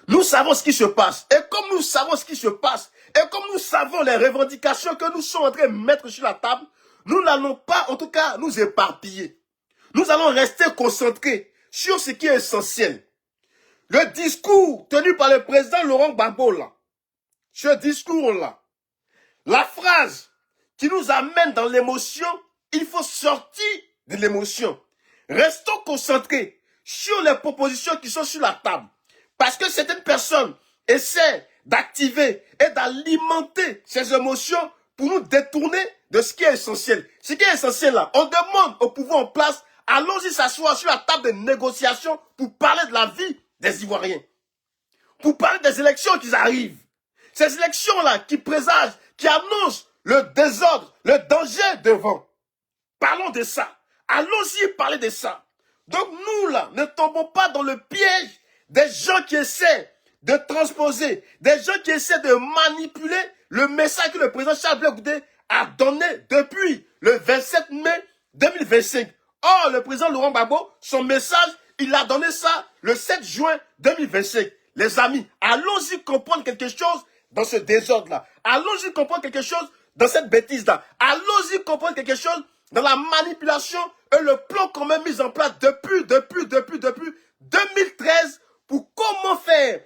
Nous savons ce qui se passe. Et comme nous savons ce qui se passe, et comme nous savons les revendications que nous sommes en train de mettre sur la table, nous n'allons pas, en tout cas, nous éparpiller. Nous allons rester concentrés sur ce qui est essentiel. Le discours tenu par le président Laurent Gbagbo, là, ce discours-là, la phrase qui nous amène dans l'émotion, il faut sortir de l'émotion. Restons concentrés sur les propositions qui sont sur la table. Parce que certaines personnes essaient d'activer et d'alimenter ces émotions pour nous détourner de ce qui est essentiel. Ce qui est essentiel là, on demande au pouvoir en place, allons-y s'asseoir sur la table de négociation pour parler de la vie des Ivoiriens. Pour parler des élections qui arrivent. Ces élections-là qui présagent, qui annoncent le désordre, le danger devant. Parlons de ça. Allons-y parler de ça. Donc nous là, ne tombons pas dans le piège des gens qui essaient de transposer, des gens qui essaient de manipuler le message que le président Charles Blé Goudé a donné depuis le 27 mai 2025. Or, le président Laurent Gbagbo, son message, il a donné ça le 7 juin 2025. Les amis, allons-y comprendre quelque chose dans ce désordre-là. Allons-y comprendre quelque chose dans cette bêtise-là. Allons-y comprendre quelque chose dans la manipulation et le plan qu'on a mis en place depuis 2013 pour comment faire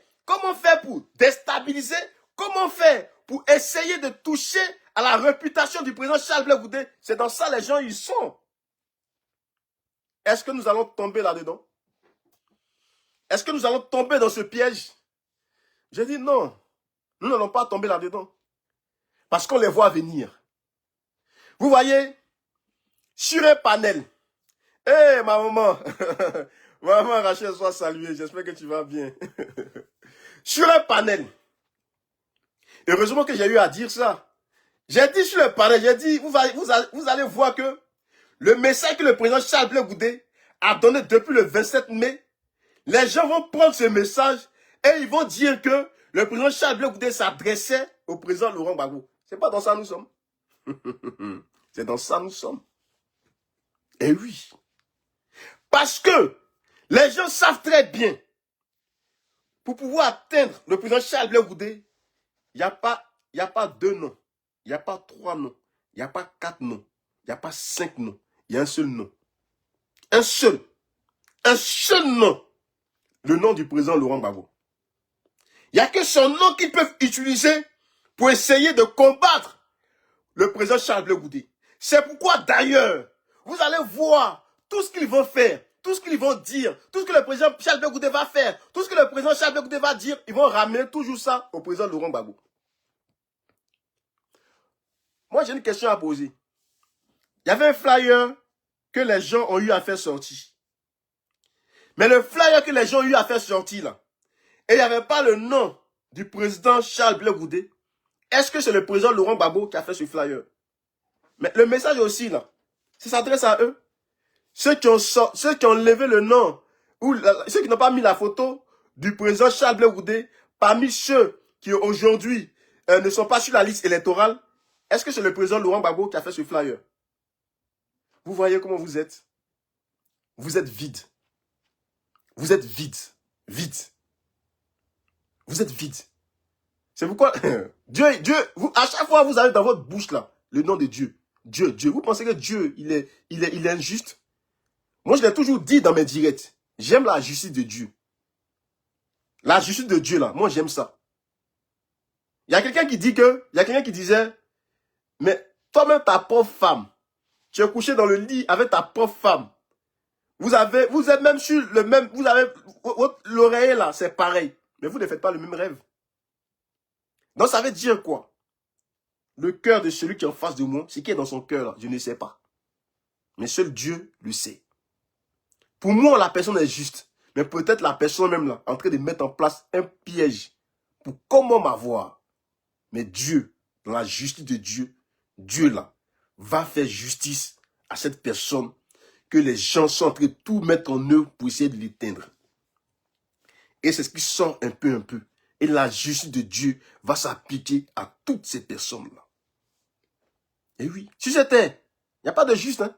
pour déstabiliser, comment faire pour essayer de toucher à la réputation du président Charles Blé Goudé. C'est dans ça les gens ils sont. Est-ce que nous allons tomber là-dedans? Est-ce que nous allons tomber dans ce piège? Je dis non, nous n'allons pas tomber là-dedans. Parce qu'on les voit venir. Vous voyez, sur un panel, hé ma maman, maman Rachel, sois saluée, j'espère que tu vas bien. Sur un panel, heureusement que j'ai eu à dire ça. J'ai dit sur le panel, j'ai dit, vous allez voir que le message que le président Charles Blé Goudé a donné depuis le 27 mai, les gens vont prendre ce message et ils vont dire que le président Charles Blé Goudé s'adressait au président Laurent Gbagbo. C'est pas dans ça nous sommes. C'est dans ça nous sommes. Et oui. Parce que les gens savent très bien, pour pouvoir atteindre le président Charles Blé Goudé, il n'y a pas 2 noms, il n'y a pas 3 noms, il n'y a pas 4 noms, il n'y a pas 5 noms, il y a un seul nom. Un seul nom. Le nom du président Laurent Gbagbo. Il n'y a que son nom qu'ils peuvent utiliser pour essayer de combattre le président Charles Blé Goudé. C'est pourquoi d'ailleurs, vous allez voir tout ce qu'ils vont faire, tout ce qu'ils vont dire, tout ce que le président Charles Blé Goudé va faire, tout ce que le président Charles Blé Goudé va dire, ils vont ramener toujours ça au président Laurent Gbagbo. Moi, j'ai une question à poser. Il y avait un flyer que les gens ont eu à faire sortir. Mais le flyer que les gens ont eu à faire sortir là, et il n'y avait pas le nom du président Charles Blé Goudé, est-ce que c'est le président Laurent Gbagbo qui a fait ce flyer? Mais le message aussi là, ça s'adresse à eux. Ceux qui ont levé le nom, ou ceux qui n'ont pas mis la photo du président Charles Blé Goudé, parmi ceux qui aujourd'hui ne sont pas sur la liste électorale, est-ce que c'est le président Laurent Gbagbo qui a fait ce flyer? Vous voyez comment vous êtes? Vous êtes vide. Vous êtes vide. Vide. Vous êtes vide. C'est pourquoi Dieu, à chaque fois vous avez dans votre bouche là le nom de Dieu. Dieu. Vous pensez que Dieu, il est injuste? Moi, je l'ai toujours dit dans mes directs. J'aime la justice de Dieu. La justice de Dieu là, moi j'aime ça. Il y a quelqu'un qui dit que, il y a quelqu'un qui disait, mais toi-même, ta propre femme, tu es couché dans le lit avec ta propre femme. Vous êtes même sur le même, vous avez, l'oreiller là, c'est pareil. Mais vous ne faites pas le même rêve. Donc ça veut dire quoi? Le cœur de celui qui est en face de moi, ce qui est dans son cœur là, je ne sais pas. Mais seul Dieu le sait. Pour moi, la personne est juste. Mais peut-être la personne même là, en train de mettre en place un piège pour comment m'avoir. Mais Dieu, dans la justice de Dieu, Dieu là, va faire justice à cette personne que les gens sont en train de tout mettre en œuvre pour essayer de l'éteindre. Et c'est ce qui sort un peu. Et la justice de Dieu va s'appliquer à toutes ces personnes-là. Et oui, si c'était, il n'y a pas de juste, hein.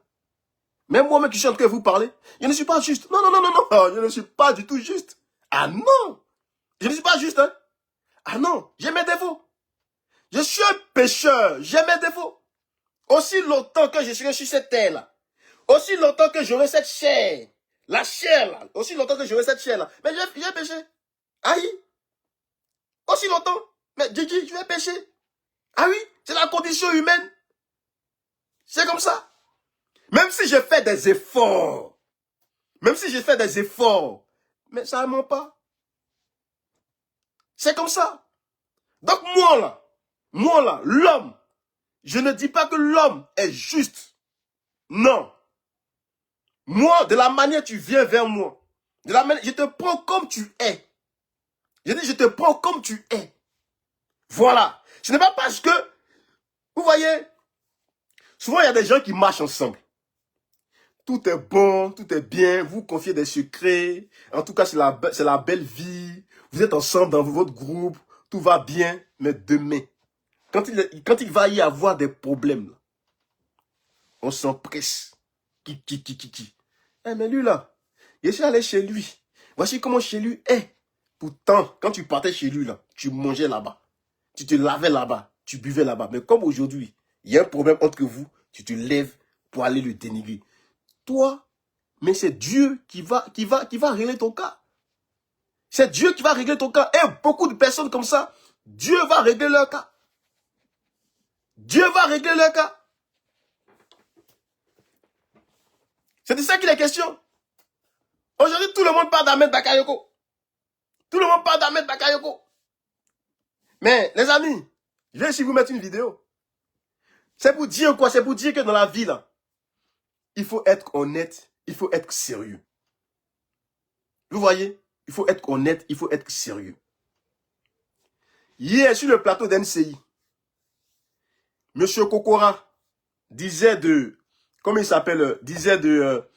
Même moi-même qui suis en train de vous parler, je ne suis pas juste. Non, je ne suis pas du tout juste. Ah non, je ne suis pas juste, hein. Ah non, j'ai mes défauts. Je suis un pécheur, j'ai mes défauts. Aussi longtemps que je serai sur cette terre-là, aussi longtemps que j'aurai cette chair, la chair là, aussi longtemps que j'aurai cette chair là, mais j'ai péché. Aïe, aussi longtemps, mais Gigi, je vais pécher. Ah oui, c'est la condition humaine. C'est comme ça. Même si je fais des efforts, mais ça ne ment pas. C'est comme ça. Donc moi là, l'homme, je ne dis pas que l'homme est juste. Non. Moi, de la manière tu viens vers moi, de la manière, je te prends comme tu es. Je dis, je te prends comme tu es. Voilà. Ce n'est pas parce que, vous voyez, souvent il y a des gens qui marchent ensemble. Tout est bon, tout est bien, vous confiez des secrets. En tout cas, c'est la belle vie. Vous êtes ensemble dans votre groupe, tout va bien. Mais demain, quand il va y avoir des problèmes, on s'empresse. Qui. Mais lui là, je suis allé chez lui. Voici comment chez lui est. Pourtant, quand tu partais chez lui là, tu mangeais là-bas. Tu te lavais là-bas, tu buvais là-bas. Mais comme aujourd'hui, il y a un problème entre vous, tu te lèves pour aller le dénigrer. Toi, mais c'est Dieu qui va régler ton cas. C'est Dieu qui va régler ton cas. Et beaucoup de personnes comme ça, Dieu va régler leur cas. Dieu va régler leur cas. C'est de ça qu'il est question. Aujourd'hui, tout le monde parle d'Ahmed Bakayoko. Tout le monde parle d'Ahmed Bakayoko. Mais, les amis, je vais ici vous mettre une vidéo. C'est pour dire quoi? C'est pour dire que dans la vie, là, il faut être honnête, il faut être sérieux. Vous voyez? Il faut être honnête, il faut être sérieux. Hier, sur le plateau d'NCI, M. Kokora disait de, comment il s'appelle, disait de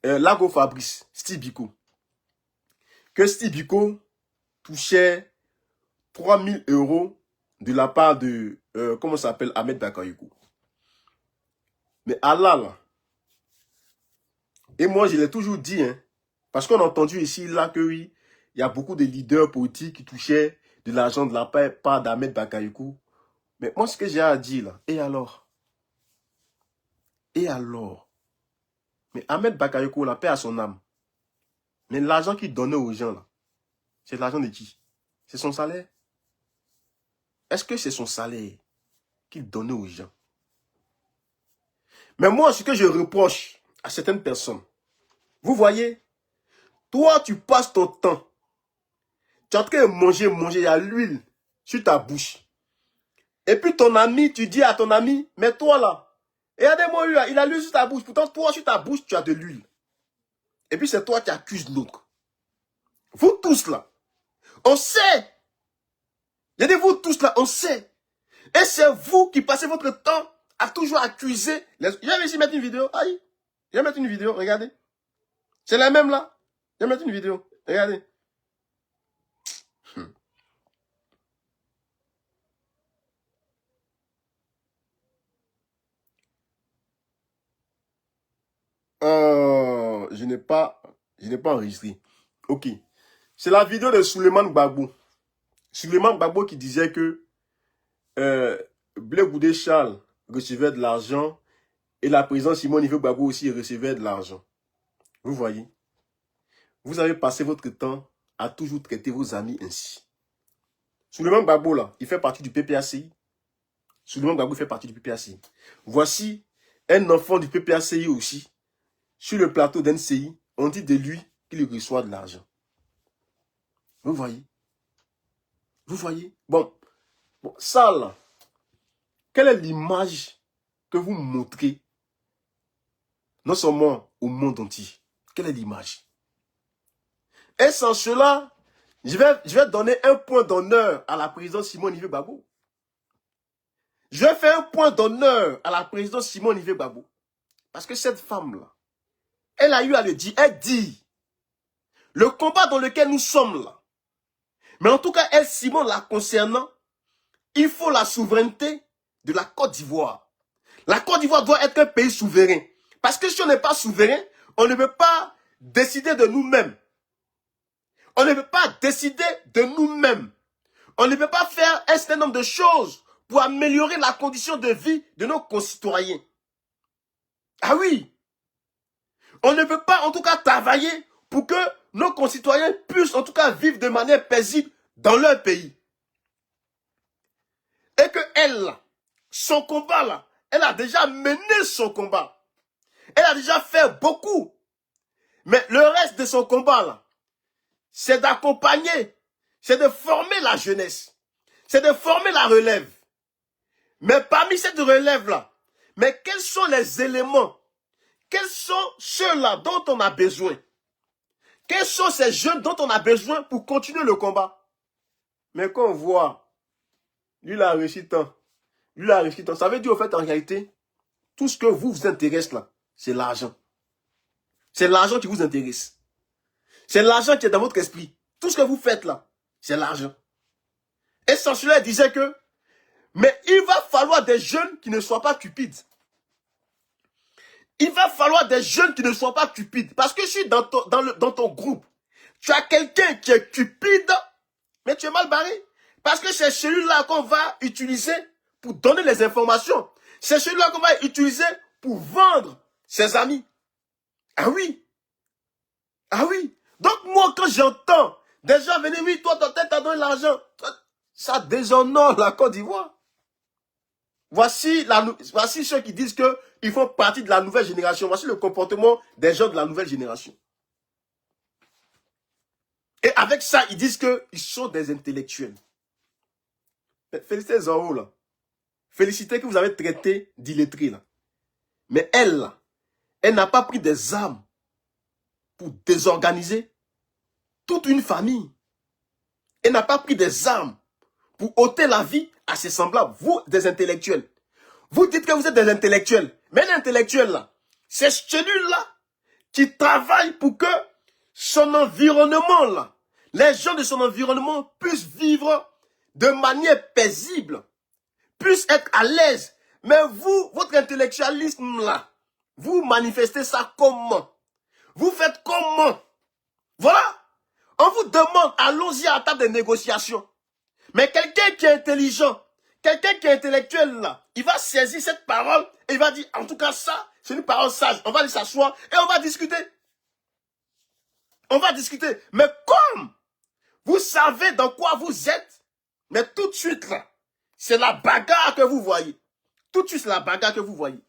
Lago Fabrice, Steve Biko, que Steve Biko touchait 3 000 € de la part de, comment ça s'appelle, Ahmed Bakayoko. Mais Allah, là, et moi je l'ai toujours dit, hein, parce qu'on a entendu ici, là, que oui, il y a beaucoup de leaders politiques qui touchaient de l'argent de la part d'Ahmed Bakayoko. Mais moi, ce que j'ai à dire, là, et alors? Et alors? Mais Ahmed Bakayoko, la paix à son âme. Mais l'argent qu'il donnait aux gens, là, c'est l'argent de qui? C'est son salaire? Est-ce que c'est son salaire qu'il donnait aux gens? Mais moi, ce que je reproche à certaines personnes, vous voyez, toi, tu passes ton temps, tu es en train de manger, il y a l'huile sur ta bouche. Et puis ton ami, tu dis à ton ami, mais toi là, regardez-moi, il a l'huile sur ta bouche. Pourtant, toi, sur ta bouche, tu as de l'huile. Et puis c'est toi qui accuses l'autre. Vous tous là, on sait. Je dis vous tous là, on sait. Et c'est vous qui passez votre temps à toujours accuser. Je vais ici mettre une vidéo. Aïe. Je vais mettre une vidéo, regardez. C'est la même là. Je vais mettre une vidéo. Regardez. Je n'ai pas enregistré. Ok. C'est la vidéo de Souleymane Gbagbo. Souleymane Gbagbo qui disait que Blé Goudé Charles recevait de l'argent et la présidente Simone Gbagbo aussi recevait de l'argent. Vous voyez? Vous avez passé votre temps à toujours traiter vos amis ainsi. Souleymane Gbagbo, là, il fait partie du PPACI. Souleymane Gbagbo fait partie du PPACI. Voici un enfant du PPACI aussi, sur le plateau d'NCI, on dit de lui qu'il reçoit de l'argent. Vous voyez? Vous voyez? Bon, ça là, quelle est l'image que vous montrez, non seulement au monde entier? Quelle est l'image? Et sans cela, je vais donner un point d'honneur à la présidente Simone Ive Gbagbo. Je vais faire un point d'honneur à la présidente Simone Ive Gbagbo. Parce que cette femme-là, elle a eu à le dire. Elle dit, le combat dans lequel nous sommes là, mais en tout cas, elle, Simone, la concernant, il faut la souveraineté de la Côte d'Ivoire. La Côte d'Ivoire doit être un pays souverain. Parce que si on n'est pas souverain, on ne peut pas décider de nous-mêmes. On ne peut pas décider de nous-mêmes. On ne peut pas faire un certain nombre de choses pour améliorer la condition de vie de nos concitoyens. Ah oui. On ne peut pas en tout cas travailler pour que nos concitoyens puissent en tout cas vivre de manière paisible dans leur pays. Et que elle, son combat là, elle a déjà mené son combat. Elle a déjà fait beaucoup. Mais le reste de son combat là, c'est d'accompagner, c'est de former la jeunesse, c'est de former la relève. Mais parmi cette relève-là, mais quels sont les éléments, quels sont ceux-là dont on a besoin? Quels sont ces jeunes dont on a besoin pour continuer le combat? Mais quand on voit, lui l'a réussi tant, lui l'a réussi tant, ça veut dire au fait en réalité, tout ce que vous intéresse là, c'est l'argent. C'est l'argent qui vous intéresse. C'est l'argent qui est dans votre esprit. Tout ce que vous faites là, c'est l'argent. Et sans cela, il disait que, mais il va falloir des jeunes qui ne soient pas cupides. Il va falloir des jeunes qui ne soient pas cupides. Parce que si dans ton groupe, tu as quelqu'un qui est cupide, mais tu es mal barré. Parce que c'est celui-là qu'on va utiliser pour donner les informations. C'est celui-là qu'on va utiliser pour vendre ses amis. Ah oui. Ah oui. Donc moi, quand j'entends des gens venir, oui, toi, ta tête t'a donné l'argent, ça déshonore la Côte d'Ivoire. Voici ceux qui disent qu'ils font partie de la nouvelle génération. Voici le comportement des gens de la nouvelle génération. Et avec ça, ils disent qu'ils sont des intellectuels. Félicitez Zoro, là. Félicitez que vous avez traité d'illettré, là. Mais elle, là, elle n'a pas pris des armes pour désorganiser toute une famille. Elle n'a pas pris des armes pour ôter la vie à ses semblables. Vous, des intellectuels. Vous dites que vous êtes des intellectuels. Mais l'intellectuel, là, c'est celui-là qui travaille pour que son environnement, là, les gens de son environnement puissent vivre de manière paisible, puissent être à l'aise. Mais vous, votre intellectualisme, là, vous manifestez ça comment? Vous faites comment? Voilà. On vous demande, allons-y à la table de négociation. Mais quelqu'un qui est intelligent, quelqu'un qui est intellectuel là, il va saisir cette parole et il va dire, en tout cas ça, c'est une parole sage. On va aller s'asseoir et on va discuter. On va discuter. Mais comme vous savez dans quoi vous êtes, mais tout de suite là, c'est la bagarre que vous voyez. Tout de suite, c'est la bagarre que vous voyez.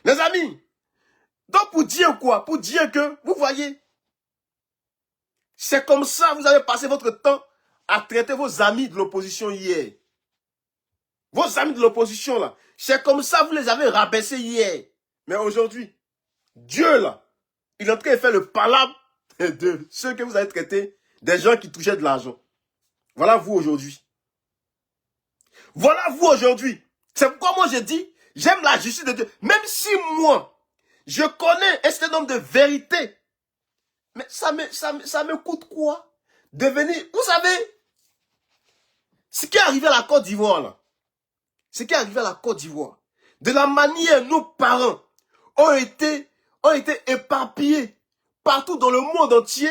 Les amis, donc pour dire quoi? Pour dire que, vous voyez, c'est comme ça que vous avez passé votre temps à traiter vos amis de l'opposition hier. Vos amis de l'opposition, là, c'est comme ça que vous les avez rabaissés hier. Mais aujourd'hui, Dieu, là, il est en train de faire le palabre de ceux que vous avez traités, des gens qui touchaient de l'argent. Voilà vous aujourd'hui. Voilà vous aujourd'hui. C'est pourquoi moi je dis, j'aime la justice de Dieu. Même si moi, je connais un certain nombre de vérités, mais ça me coûte quoi? De venir, vous savez, ce qui est arrivé à la Côte d'Ivoire, là, ce qui est arrivé à la Côte d'Ivoire, de la manière nos parents ont été éparpillés partout dans le monde entier.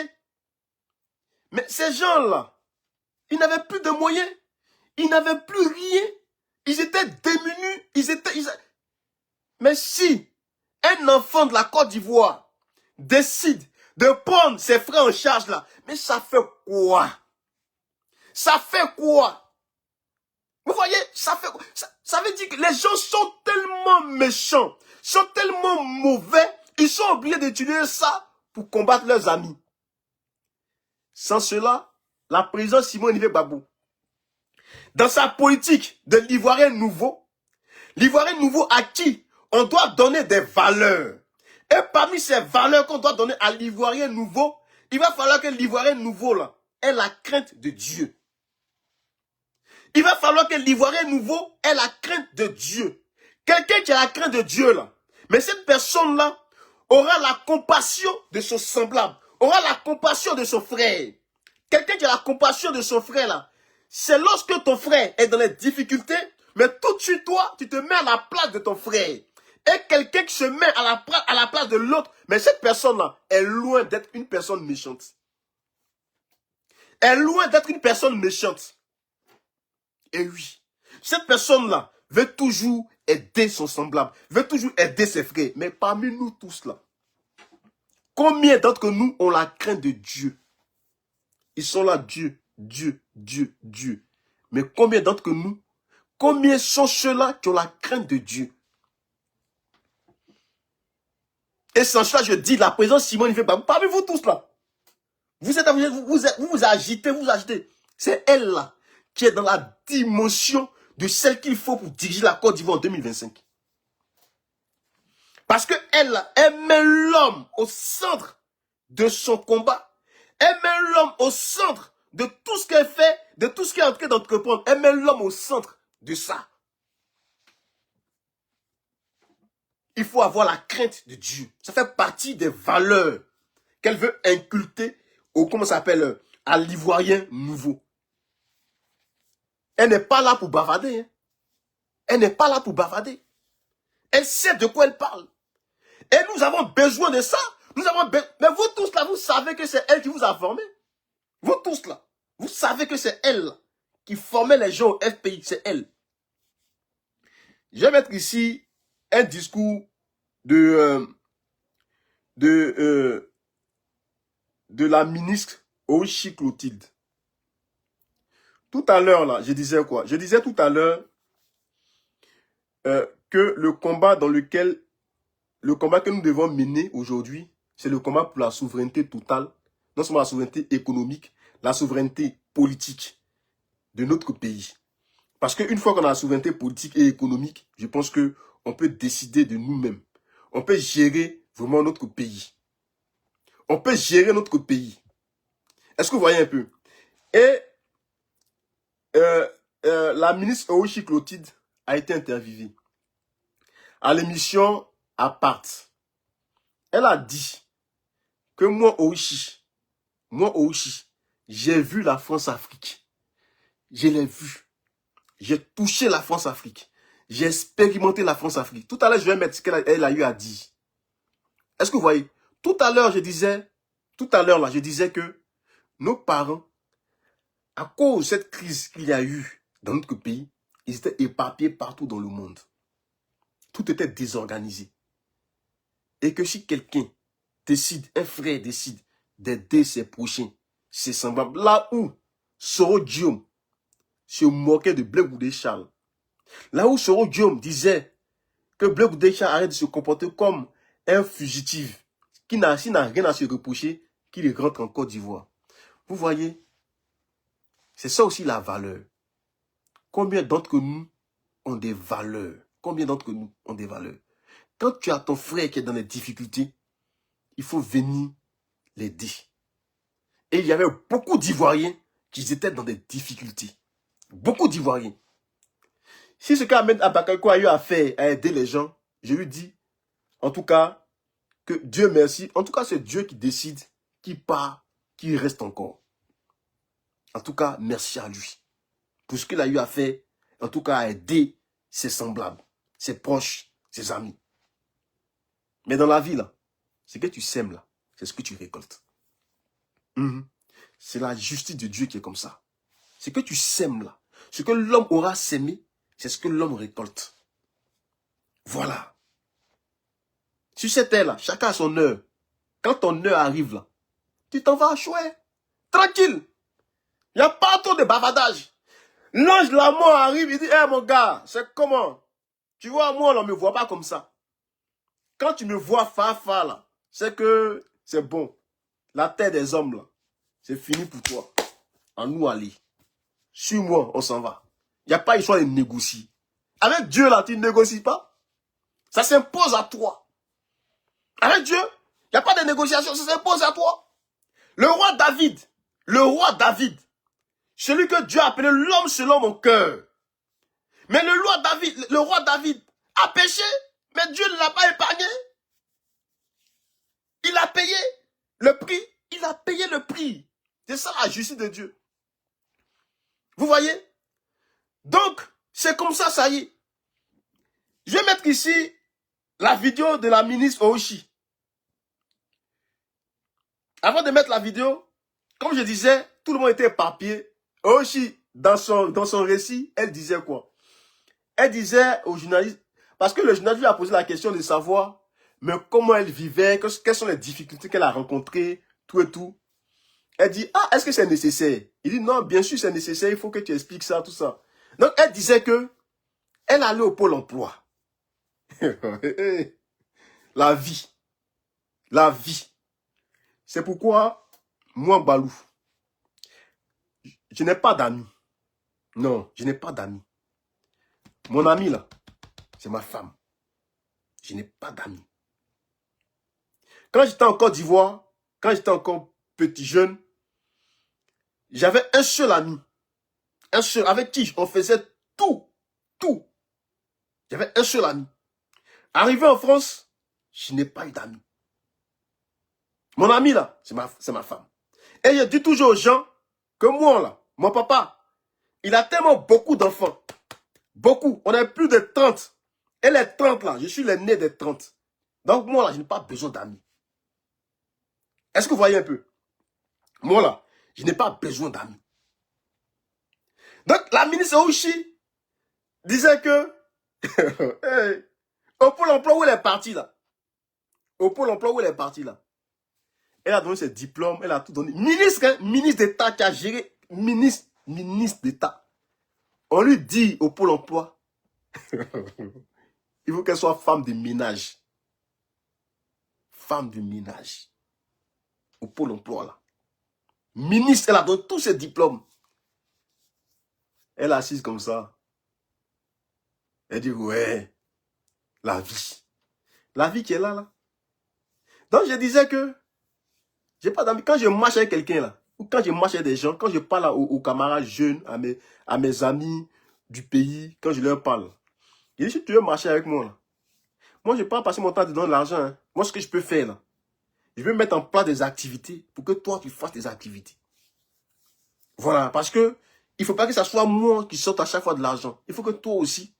Mais ces gens-là, ils n'avaient plus de moyens, ils n'avaient plus rien, ils étaient démunis, Mais si un enfant de la Côte d'Ivoire décide de prendre ses frais en charge là, mais ça fait quoi? Ça fait quoi? Vous voyez, ça fait quoi? Ça veut dire que les gens sont tellement méchants, sont tellement mauvais, ils sont obligés d'utiliser ça pour combattre leurs amis. Sans cela, la président Simon Olivier Gbagbo, dans sa politique de l'Ivoirien nouveau à qui on doit donner des valeurs. Et parmi ces valeurs qu'on doit donner à l'Ivoirien nouveau, il va falloir que l'Ivoirien nouveau là ait la crainte de Dieu. Il va falloir que l'Ivoirien nouveau ait la crainte de Dieu. Quelqu'un qui a la crainte de Dieu là. Mais cette personne-là aura la compassion de son semblable, aura la compassion de son frère. Quelqu'un qui a la compassion de son frère là, c'est lorsque ton frère est dans les difficultés, mais tout de suite toi, tu te mets à la place de ton frère. Et quelqu'un qui se met à la place de l'autre, mais cette personne-là est loin d'être une personne méchante. Est loin d'être une personne méchante. Et oui, cette personne-là veut toujours aider son semblable, veut toujours aider ses frères. Mais parmi nous tous là, combien d'entre nous ont la crainte de Dieu? Ils sont là, Dieu, Dieu, Dieu, Dieu. Mais combien d'entre nous, combien sont ceux-là qui ont la crainte de Dieu? Et sans cela, je dis, la présence Simon Olivier Gbagbo, parmi vous tous là, vous agitez. C'est elle là qui est dans la dimension de celle qu'il faut pour diriger la Côte d'Ivoire en 2025. Parce que elle met l'homme au centre de son combat. Elle met l'homme au centre de tout ce qu'elle fait, de tout ce qu'elle est en train d'entreprendre. Elle met l'homme au centre de ça. Il faut avoir la crainte de Dieu. Ça fait partie des valeurs qu'elle veut inculter au, comment ça s'appelle, à l'Ivoirien nouveau. Elle n'est pas là pour bavarder. Hein. Elle n'est pas là pour bavarder. Elle sait de quoi elle parle. Et nous avons besoin de ça. Mais vous tous là, vous savez que c'est elle qui vous a formé. Vous tous là, vous savez que c'est elle là, qui formait les gens au FPI. C'est elle. Je vais mettre ici un discours de la ministre Oishi Clotilde. Tout à l'heure, là, je disais quoi? Je disais tout à l'heure que le combat que nous devons mener aujourd'hui, c'est le combat pour la souveraineté totale, non seulement la souveraineté économique, la souveraineté politique de notre pays. Parce qu'une fois qu'on a la souveraineté politique et économique, je pense qu'on peut décider de nous-mêmes. On peut gérer vraiment notre pays. On peut gérer notre pays. Est-ce que vous voyez un peu? Et la ministre Oishi Clotilde a été interviewée à l'émission Apart. Elle a dit que moi Oishi, j'ai vu la France-Afrique. Je l'ai vu. J'ai touché la France-Afrique. J'ai expérimenté la France-Afrique. Tout à l'heure, je vais mettre ce qu'elle a eu à dire. Est-ce que vous voyez? Tout à l'heure, je disais que nos parents, à cause de cette crise qu'il y a eu dans notre pays, ils étaient éparpillés partout dans le monde. Tout était désorganisé. Et que si quelqu'un décide, un frère décide d'aider ses prochains, ses semblables, là où Soro Diom se moquait de Blaise Goudé Charles, là où Soro Diom disait que Blaise Goudé Charles arrête de se comporter comme un fugitif, qui n'a rien à se reprocher, qu'il rentre en Côte d'Ivoire. Vous voyez, c'est ça aussi la valeur. Combien d'entre nous ont des valeurs? Combien d'entre nous ont des valeurs? Quand tu as ton frère qui est dans les difficultés, il faut venir l'aider. Et il y avait beaucoup d'Ivoiriens qui étaient dans des difficultés. Beaucoup d'Ivoiriens. Si ce qu'Ahmed Abakako a eu à faire, à aider les gens, je lui dis, en tout cas, que Dieu merci. En tout cas, c'est Dieu qui décide, qui part, qui reste encore. En tout cas, merci à lui. Pour ce qu'il a eu à faire, en tout cas, à aider ses semblables, ses proches, ses amis. Mais dans la vie, là, ce que tu sèmes, là, c'est ce que tu récoltes. C'est la justice de Dieu qui est comme ça. Ce que tu sèmes, là, ce que l'homme aura sémé, c'est ce que l'homme récolte. Voilà. Sur cette terre-là, chacun a son heure. Quand ton heure arrive, là, tu t'en vas à chouer. Tranquille. Il n'y a pas trop de bavardage. L'ange de la mort arrive, il dit, hé mon gars, c'est comment? Tu vois, moi, on ne me voit pas comme ça. Quand tu me vois fa là, c'est que c'est bon. La terre des hommes, là, c'est fini pour toi. En nous aller. Suis-moi, on s'en va. Il n'y a pas histoire de négocier. Avec Dieu, là, tu ne négocies pas. Ça s'impose à toi. Avec Dieu, il n'y a pas de négociation, ça s'impose à toi. Le roi David, celui que Dieu a appelé l'homme selon mon cœur. Mais le roi David a péché, mais Dieu ne l'a pas épargné. Il a payé le prix. Il a payé le prix. C'est ça la justice de Dieu. Vous voyez? Donc, c'est comme ça, ça y est. Je vais mettre ici la vidéo de la ministre Oishi. Avant de mettre la vidéo, comme je disais, tout le monde était éparpillé. Oishi, dans son récit, elle disait quoi? Elle disait au journaliste, parce que le journaliste lui a posé la question de savoir, mais comment elle vivait, quelles sont les difficultés qu'elle a rencontrées, tout et tout. Elle dit, ah, est-ce que c'est nécessaire? Il dit, non, bien sûr c'est nécessaire, il faut que tu expliques ça, tout ça. Donc, elle disait que, elle allait au pôle emploi. La vie. La vie. C'est pourquoi, moi, Balou, je n'ai pas d'amis. Non, je n'ai pas d'amis. Mon ami, là, c'est ma femme. Je n'ai pas d'amis. Quand j'étais en Côte d'Ivoire, quand j'étais encore petit jeune, j'avais un seul ami. Un seul, avec qui on faisait tout. Tout. J'avais un seul ami. Arrivé en France, je n'ai pas eu d'amis. Mon ami, là, c'est ma femme. Et je dis toujours aux gens que moi, là, mon papa, il a tellement beaucoup d'enfants. Beaucoup. On a plus de 30. Et les 30, là, je suis l'aîné des 30. Donc, moi, là, je n'ai pas besoin d'amis. Est-ce que vous voyez un peu? Moi, là, je n'ai pas besoin d'amis. Donc, la ministre Oishi disait que hey, au pôle emploi où elle est partie, là, au pôle emploi où elle est partie, là, elle a donné ses diplômes, elle a tout donné. Ministre, hein, ministre d'État qui a géré, ministre d'État. On lui dit au pôle emploi, il faut qu'elle soit femme de ménage. Femme de ménage. Au pôle emploi, là. Ministre, elle a donné tous ses diplômes. Elle est assise comme ça. Elle dit, ouais, la vie. La vie qui est là, là. Donc, je disais que, j'ai pas d'amis. Quand je marche avec quelqu'un, là, ou quand je marche avec des gens, quand je parle aux camarades jeunes, à mes amis du pays, quand je leur parle, je dis, si tu veux marcher avec moi, là, moi, je ne vais pas passer mon temps à te donner de l'argent. Hein. Moi, ce que je peux faire, là, je vais mettre en place des activités pour que toi, tu fasses des activités. Voilà, parce que il ne faut pas que ce soit moi qui sorte à chaque fois de l'argent. Il faut que toi aussi,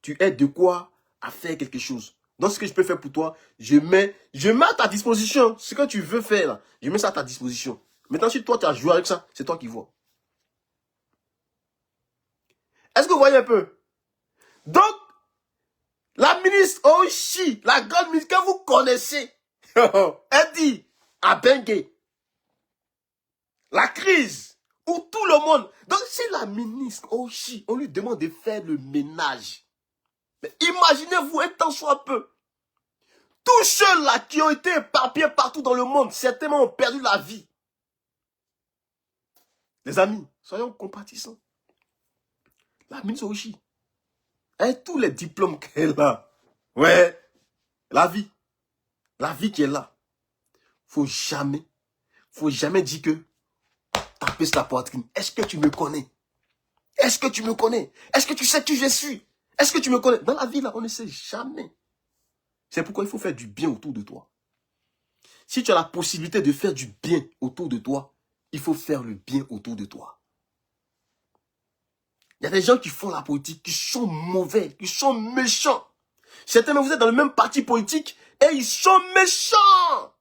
tu aies de quoi à faire quelque chose. Donc, ce que je peux faire pour toi, je mets à ta disposition. Ce que tu veux faire, là, je mets ça à ta disposition. Maintenant, si toi, tu as joué avec ça, c'est toi qui vois. Est-ce que vous voyez un peu? Donc, la ministre Oishi, la grande ministre que vous connaissez, elle dit à Bengue, la crise où tout le monde... Donc, si la ministre Oishi, on lui demande de faire le ménage. Mais imaginez-vous un temps soit peu. Tous ceux-là qui ont été éparpillés partout dans le monde, certainement ont perdu la vie. Les amis, soyons compatissants. La ministre Oishi, avec tous les diplômes qu'elle a, ouais, la vie qui est là. Faut jamais dire que taper sur la poitrine. Est-ce que tu me connais? Est-ce que tu me connais? Est-ce que tu sais qui je suis? Est-ce que tu me connais? Dans la vie, là, on ne sait jamais. C'est pourquoi il faut faire du bien autour de toi. Si tu as la possibilité de faire du bien autour de toi, il faut faire le bien autour de toi. Il y a des gens qui font la politique, qui sont mauvais, qui sont méchants. Certains, vous êtes dans le même parti politique et ils sont méchants.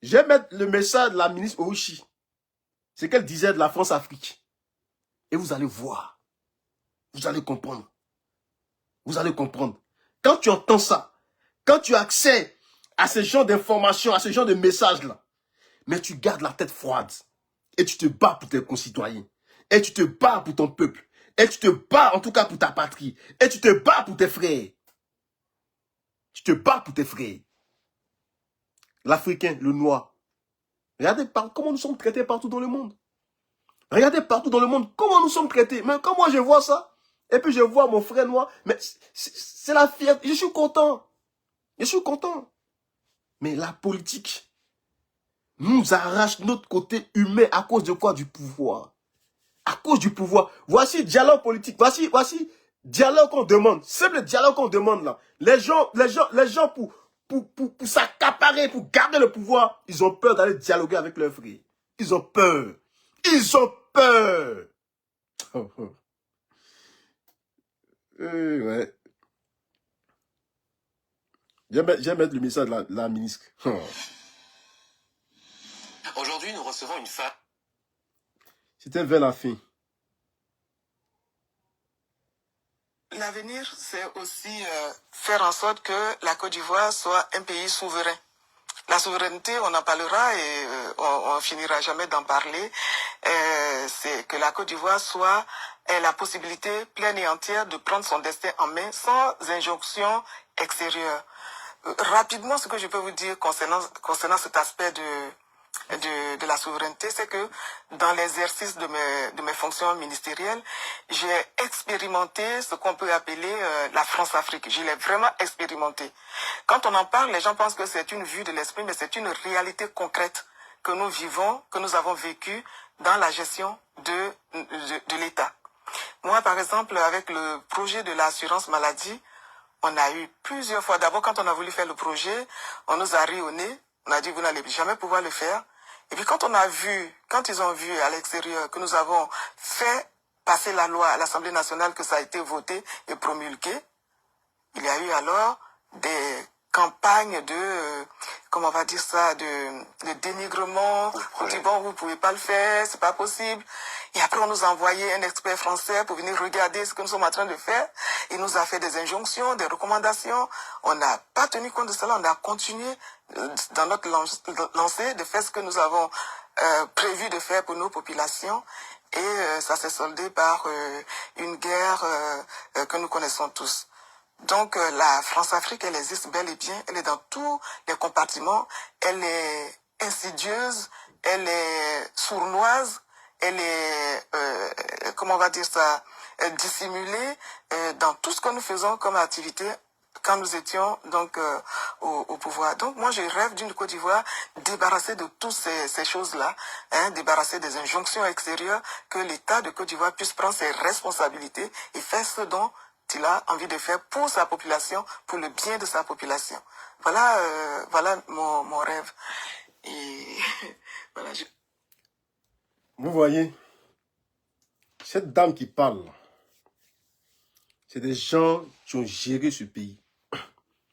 Je vais mettre le message de la ministre Oishi. C'est qu'elle disait de la France-Afrique. Et vous allez voir. Vous allez comprendre. Vous allez comprendre. Quand tu entends ça, quand tu as accès à ce genre d'informations, à ce genre de messages-là, mais tu gardes la tête froide. Et tu te bats pour tes concitoyens. Et tu te bats pour ton peuple. Et tu te bats en tout cas pour ta patrie. Et tu te bats pour tes frères. Tu te bats pour tes frères. L'Africain, le noir. Regardez comment nous sommes traités partout dans le monde. Regardez partout dans le monde comment nous sommes traités. Mais quand moi je vois ça, et puis je vois mon frère noir, mais c'est la fierté. Je suis content. Je suis content. Mais la politique nous arrache notre côté humain à cause de quoi? Du pouvoir. À cause du pouvoir. Voici le dialogue politique. Voici dialogue qu'on demande. C'est le dialogue qu'on demande là. Les gens pour s'accaparer, pour garder le pouvoir, ils ont peur d'aller dialoguer avec leurs frères. Ils ont peur. Ils ont peur. Ouais. Je vais mettre le message de la ministre. Aujourd'hui, nous recevons une femme. C'était vers la fin. L'avenir, c'est aussi faire en sorte que la Côte d'Ivoire soit un pays souverain. La souveraineté, on en parlera et on finira jamais d'en parler. C'est que la Côte d'Ivoire ait la possibilité pleine et entière de prendre son destin en main sans injonction extérieure. Rapidement, ce que je peux vous dire concernant cet aspect de la souveraineté, c'est que dans l'exercice de mes fonctions ministérielles, j'ai expérimenté ce qu'on peut appeler la France-Afrique. Je l'ai vraiment expérimenté. Quand on en parle, les gens pensent que c'est une vue de l'esprit, mais c'est une réalité concrète que nous vivons, que nous avons vécue dans la gestion de l'État. Moi, par exemple, avec le projet de l'assurance maladie, on a eu plusieurs fois. D'abord, quand on a voulu faire le projet, on nous a ri au nez. On a dit, vous n'allez jamais pouvoir le faire. Et puis quand ils ont vu à l'extérieur que nous avons fait passer la loi à l'Assemblée nationale, que ça a été voté et promulgué, il y a eu alors des campagnes comment on va dire ça, de dénigrement. On dit, bon, vous pouvez pas le faire, c'est pas possible. Et après, on nous a envoyé un expert français pour venir regarder ce que nous sommes en train de faire. Il nous a fait des injonctions, des recommandations. On n'a pas tenu compte de cela. On a continué dans notre lancée de faire ce que nous avons prévu de faire pour nos populations. Et ça s'est soldé par une guerre que nous connaissons tous. Donc la France-Afrique, elle existe bel et bien. Elle est dans tous les compartiments. Elle est insidieuse. Elle est sournoise. Elle est, comment on va dire ça, dissimulée dans tout ce que nous faisons comme activité quand nous étions donc au pouvoir. Donc moi je rêve d'une Côte d'Ivoire débarrassée de toutes ces choses-là, débarrassée des injonctions extérieures, que l'État de Côte d'Ivoire puisse prendre ses responsabilités et faire ce dont il a envie de faire pour sa population, pour le bien de sa population. Voilà mon rêve. Et voilà. Vous voyez, cette dame qui parle, c'est des gens qui ont géré ce pays.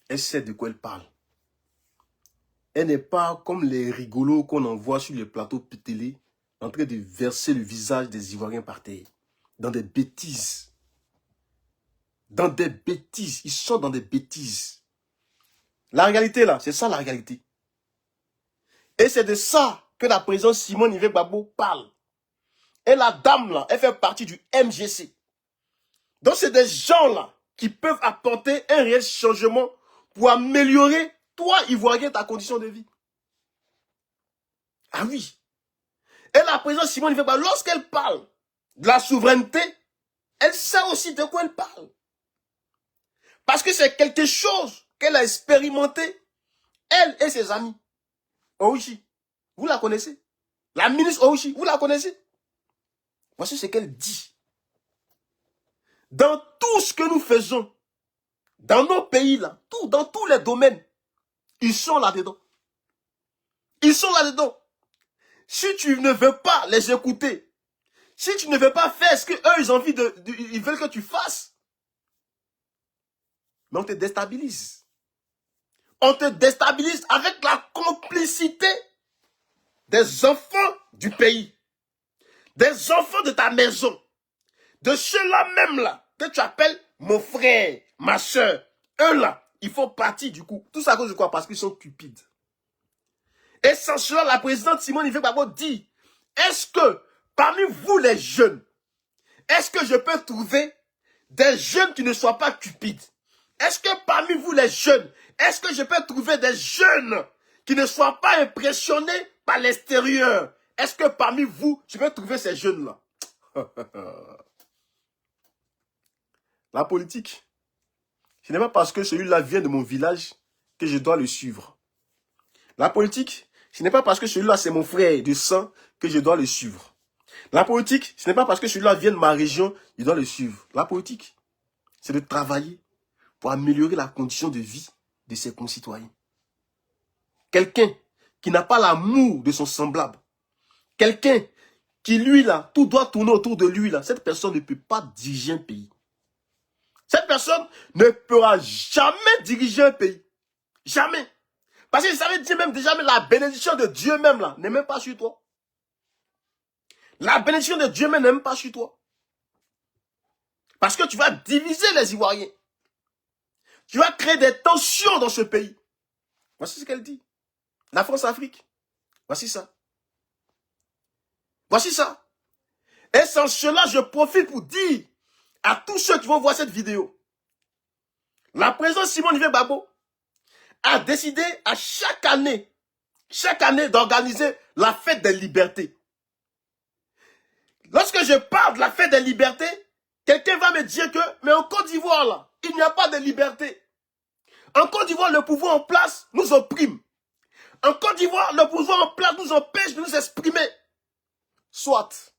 Elle sait de quoi elle parle. Elle n'est pas comme les rigolos qu'on envoie sur les plateaux télé en train de verser le visage des Ivoiriens par terre. Dans des bêtises. Dans des bêtises. Ils sont dans des bêtises. La réalité là, c'est ça la réalité. Et c'est de ça que la présidente Simone Ive Gbagbo parle. Et la dame là, elle fait partie du MGC. Donc c'est des gens là qui peuvent apporter un réel changement pour améliorer, toi Ivoirien, ta condition de vie. Ah oui. Et la présidente Simone Ive Gbagbo, lorsqu'elle parle de la souveraineté, elle sait aussi de quoi elle parle. Parce que c'est quelque chose qu'elle a expérimenté, elle et ses amis. Ouchi, vous la connaissez? La ministre Ouchi, vous la connaissez? Voici ce qu'elle dit. Dans tout ce que nous faisons, dans nos pays là, dans tous les domaines, ils sont là-dedans. Ils sont là-dedans. Si tu ne veux pas les écouter, si tu ne veux pas faire ce qu'eux ils ont envie ils veulent que tu fasses, mais on te déstabilise. On te déstabilise avec la complicité des enfants du pays, des enfants de ta maison, de ceux-là même là, que tu appelles mon frère, ma soeur. Eux là, ils font partie du coup. Tout ça à cause de quoi? Parce qu'ils sont cupides. Et sans cela, la présidente Simone Ive Gbagbo dit, est-ce que parmi vous les jeunes, est-ce que je peux trouver des jeunes qui ne soient pas cupides? Est-ce que parmi vous les jeunes, est-ce que je peux trouver des jeunes qui ne soient pas impressionnés par l'extérieur? Est-ce que parmi vous, je peux trouver ces jeunes-là? La politique, ce n'est pas parce que celui-là vient de mon village que je dois le suivre. La politique, ce n'est pas parce que celui-là c'est mon frère de sang que je dois le suivre. La politique, ce n'est pas parce que celui-là vient de ma région, je dois le suivre. La politique, c'est de travailler pour améliorer la condition de vie de ses concitoyens. Quelqu'un qui n'a pas l'amour de son semblable, quelqu'un qui, lui, là, tout doit tourner autour de lui, là, cette personne ne peut pas diriger un pays. Cette personne ne pourra jamais diriger un pays. Jamais. Parce que ça veut dire même déjà, la bénédiction de Dieu même, là, n'est même pas sur toi. La bénédiction de Dieu même n'est même pas sur toi. Parce que tu vas diviser les Ivoiriens. Tu vas créer des tensions dans ce pays. Voici ce qu'elle dit. La France-Afrique. Voici ça. Voici ça. Et sans cela, je profite pour dire à tous ceux qui vont voir cette vidéo, la présidente Simone Gbagbo a décidé à chaque année d'organiser la fête des libertés. Lorsque je parle de la fête des libertés, quelqu'un va me dire que, mais en Côte d'Ivoire, là, il n'y a pas de liberté. En Côte d'Ivoire, le pouvoir en place nous opprime. En Côte d'Ivoire, le pouvoir en place nous empêche de nous exprimer. Soit.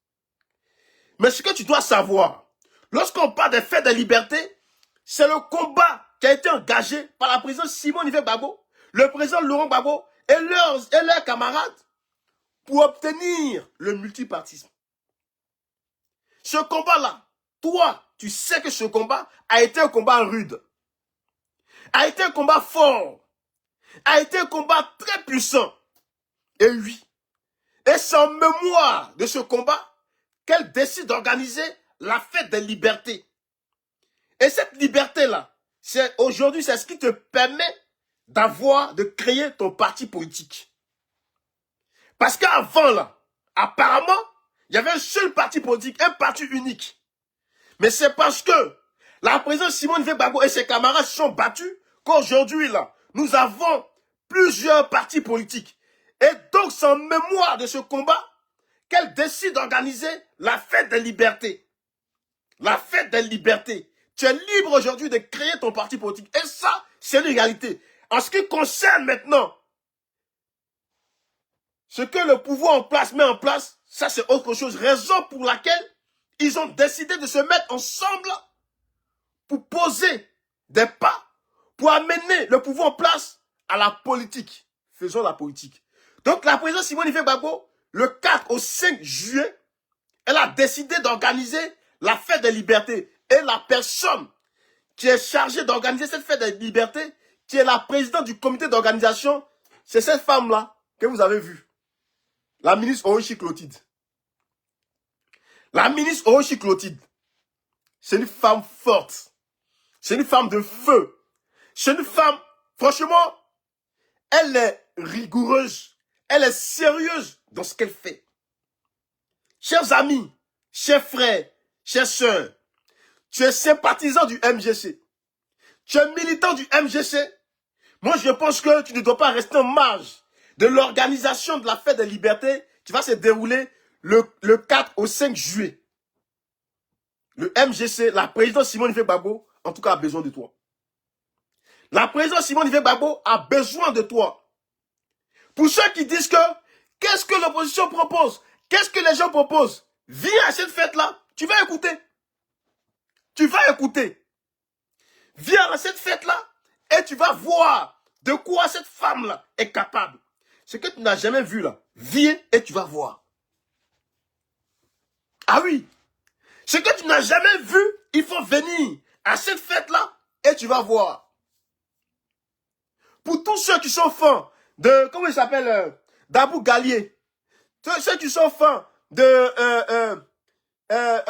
Mais ce que tu dois savoir, lorsqu'on parle des fêtes des libertés, c'est le combat qui a été engagé par la présidente Simone Gbagbo, le président Laurent Gbagbo et leurs camarades pour obtenir le multipartisme. Ce combat-là, toi, tu sais que ce combat a été un combat rude, a été un combat fort, a été un combat très puissant. Et oui, et c'est en mémoire de ce combat qu'elle décide d'organiser la fête des libertés. Et cette liberté-là, aujourd'hui, c'est ce qui te permet de créer ton parti politique. Parce qu'avant, là, apparemment, il y avait un seul parti politique, un parti unique. Mais c'est parce que la présidente Simone Gbagbo et ses camarades se sont battus qu'aujourd'hui, là, nous avons plusieurs partis politiques. Et donc, c'est en mémoire de ce combat qu'elle décide d'organiser la fête des libertés. La fête des libertés. Tu es libre aujourd'hui de créer ton parti politique. Et ça, c'est une réalité. En ce qui concerne maintenant ce que le pouvoir en place met en place, ça c'est autre chose. Raison pour laquelle ils ont décidé de se mettre ensemble pour poser des pas, pour amener le pouvoir en place à la politique. Faisons la politique. Donc la présidente Simone Gbagbo, le 4 au 5 juillet, elle a décidé d'organiser la fête des libertés. Et la personne qui est chargée d'organiser cette fête des libertés, qui est la présidente du comité d'organisation, c'est cette femme-là que vous avez vue. La ministre Orochi Clotilde. La ministre Orochi Clotilde, c'est une femme forte. C'est une femme de feu. C'est une femme, franchement, elle est rigoureuse. Elle est sérieuse dans ce qu'elle fait. Chers amis, chers frères, chers sœurs, tu es sympathisant du MGC. Tu es militant du MGC. Moi, je pense que tu ne dois pas rester en marge de l'organisation de la fête des libertés qui va se dérouler le 4 au 5 juillet. Le MGC, la présidente Simone Gbagbo, en tout cas, a besoin de toi. La présidente Simone Gbagbo a besoin de toi. Pour ceux qui disent que, qu'est-ce que l'opposition propose? Qu'est-ce que les gens proposent? Viens à cette fête-là, tu vas écouter. Tu vas écouter. Viens à cette fête-là et tu vas voir de quoi cette femme-là est capable. Ce que tu n'as jamais vu là, viens et tu vas voir. Ah oui, ce que tu n'as jamais vu, il faut venir à cette fête-là et tu vas voir. Pour tous ceux qui sont fans de, comment il s'appelle, d'Abou Gallier, ceux qui sont fans de,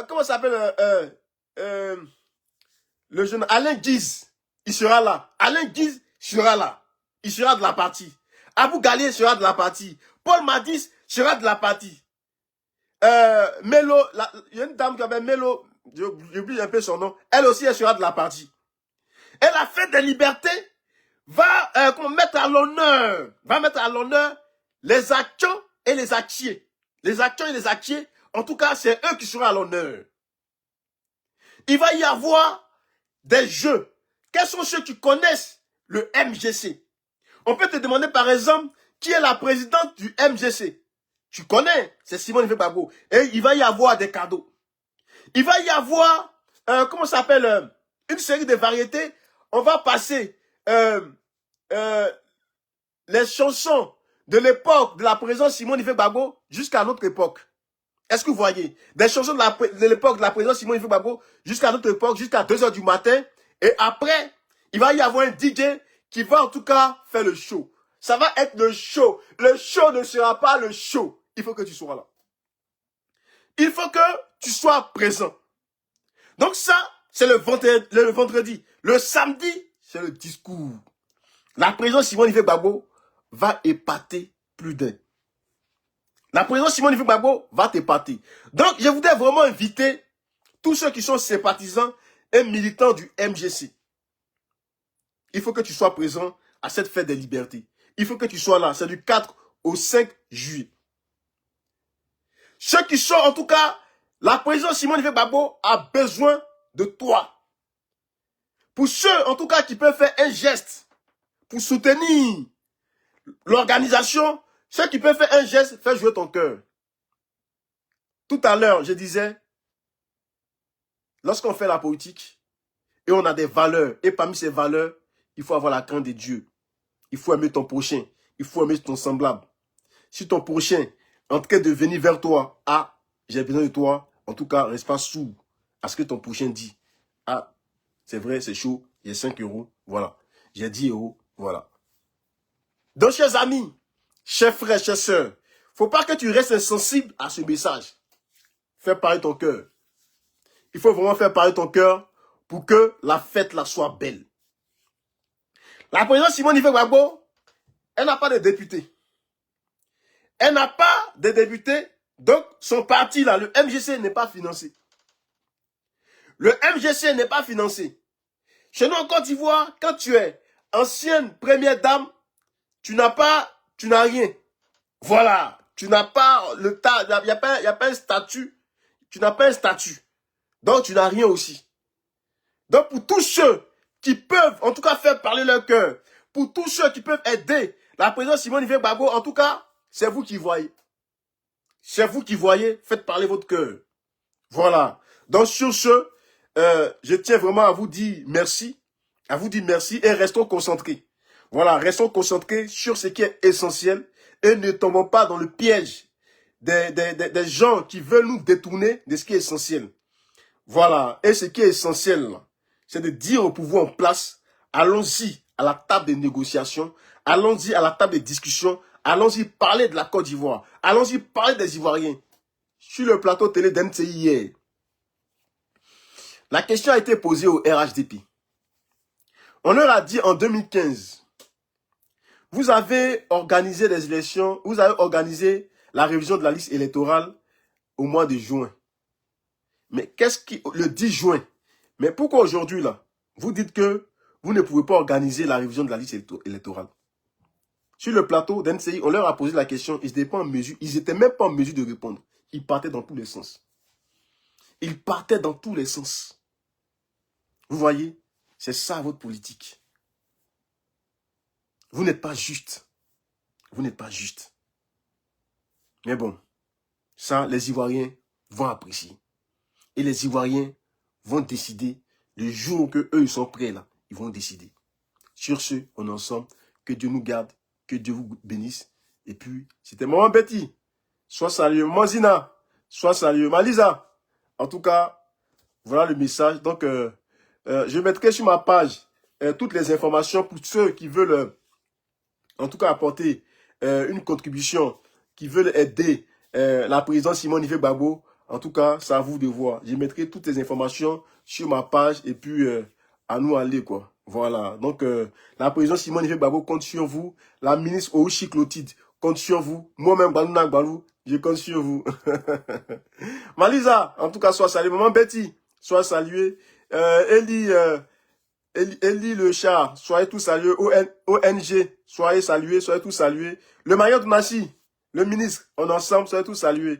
comment il s'appelle, le jeune Alain Guise, il sera là. Alain Guise sera là. Il sera de la partie. Abou Gallier sera de la partie. Paul Madis sera de la partie. Melo, il y a une dame qui avait Melo, j'oublie un peu son nom, elle aussi, elle sera de la partie. Et la fête des libertés va mettre à l'honneur les actions et les actiers. Les actions et les actiers, en tout cas, c'est eux qui seront à l'honneur. Il va y avoir des jeux. Quels sont ceux qui connaissent le MGC? On peut te demander par exemple, qui est la présidente du MGC? Tu connais, c'est Simone Veil Gbagbo. Et il va y avoir des cadeaux. Il va y avoir, comment ça s'appelle, une série de variétés. On va passer les chansons de l'époque de la présidence Simone Veil Gbagbo jusqu'à notre époque. Est-ce que vous voyez? Des chansons de l'époque de la présidence Simone Veil Gbagbo jusqu'à notre époque, jusqu'à 2 h du matin. Et après, il va y avoir un DJ qui va en tout cas faire le show. Ça va être le show. Le show ne sera pas le show. Il faut que tu sois là. Il faut que tu sois présent. Donc ça, c'est le vendredi. Le samedi, c'est le discours. La présidence Simone Veil Gbagbo va épater plus d'un. La présidence Simone Veil Gbagbo va t'épater. Donc, je voudrais vraiment inviter tous ceux qui sont sympathisants et militants du MGC. Il faut que tu sois présent à cette fête des libertés. Il faut que tu sois là. C'est du 4 au 5 juillet. Ceux qui sont, en tout cas, la présidence Simone Veil Gbagbo a besoin de toi. Pour ceux, en tout cas, qui peuvent faire un geste pour soutenir l'organisation, ceux qui peuvent faire un geste, fais jouer ton cœur. Tout à l'heure, je disais, lorsqu'on fait la politique, et on a des valeurs, et parmi ces valeurs, il faut avoir la crainte de Dieu. Il faut aimer ton prochain. Il faut aimer ton semblable. Si ton prochain est en train de venir vers toi, ah, j'ai besoin de toi, en tout cas, reste pas sourd à ce que ton prochain dit. Ah, c'est vrai, c'est chaud, j'ai 5 €, voilà. J'ai 10 €, voilà. Donc, chers amis, chers frères, chers sœurs, faut pas que tu restes insensible à ce message. Fais parler ton cœur. Il faut vraiment faire parler ton cœur pour que la fête là soit belle. La présidente Simone Veil Gbagbo, elle n'a pas de député. Elle n'a pas de député, donc son parti là, le MGC, n'est pas financé. Le MGC n'est pas financé. Chez nous en Côte d'Ivoire, quand tu es ancienne première dame, tu n'as rien. Voilà, tu n'as pas le tas, il n'y a pas un statut. Tu n'as pas un statut. Donc tu n'as rien aussi. Donc pour tous ceux qui peuvent, en tout cas, faire parler leur cœur, pour tous ceux qui peuvent aider la présidente Simone Veil Gbagbo, en tout cas, c'est vous qui voyez. C'est vous qui voyez, faites parler votre cœur. Voilà. Donc sur ce, je tiens vraiment à vous dire merci. Et restons concentrés. Voilà, restons concentrés sur ce qui est essentiel et ne tombons pas dans le piège des gens qui veulent nous détourner de ce qui est essentiel. Voilà, et ce qui est essentiel, c'est de dire au pouvoir en place, allons-y à la table de négociation, allons-y à la table de discussion, allons-y parler de la Côte d'Ivoire, allons-y parler des Ivoiriens. Sur le plateau télé d'NTI hier, la question a été posée au RHDP. On leur a dit en 2015, vous avez organisé des élections, vous avez organisé la révision de la liste électorale au mois de juin. Mais qu'est-ce qui, le 10 juin, mais pourquoi aujourd'hui là, vous dites que vous ne pouvez pas organiser la révision de la liste électorale? Sur le plateau d'NCI, on leur a posé la question, ils n'étaient même pas en mesure de répondre. Ils partaient dans tous les sens. Ils partaient dans tous les sens. Vous voyez, c'est ça votre politique. Vous n'êtes pas juste. Vous n'êtes pas juste. Mais bon, ça, les Ivoiriens vont apprécier. Et les Ivoiriens vont décider le jour que eux ils sont prêts là. Ils vont décider. Sur ce, on est ensemble. Que Dieu nous garde. Que Dieu vous bénisse. Et puis, c'était Maman Betty. Sois salué Manzina. Sois salué Malisa. En tout cas, voilà le message. Donc, je mettrai sur ma page toutes les informations pour ceux qui veulent, en tout cas, apporter une contribution, qui veulent aider la présidente Simone Veil Gbagbo. En tout cas, c'est à vous de voir. Je mettrai toutes les informations sur ma page et puis à nous aller, quoi. Voilà. Donc, la présidente Simone Veil Gbagbo compte sur vous. La ministre Ouchi Clotilde compte sur vous. Moi-même, Balouna Gbalou, Je compte sur vous. Malisa, en tout cas, sois saluée. Maman Betty, sois saluée. Eli le chat, soyez tous salués. ONG, soyez salués, soyez tous salués. Le maillot de Nassi, le ministre, on est ensemble, soyez tous salués.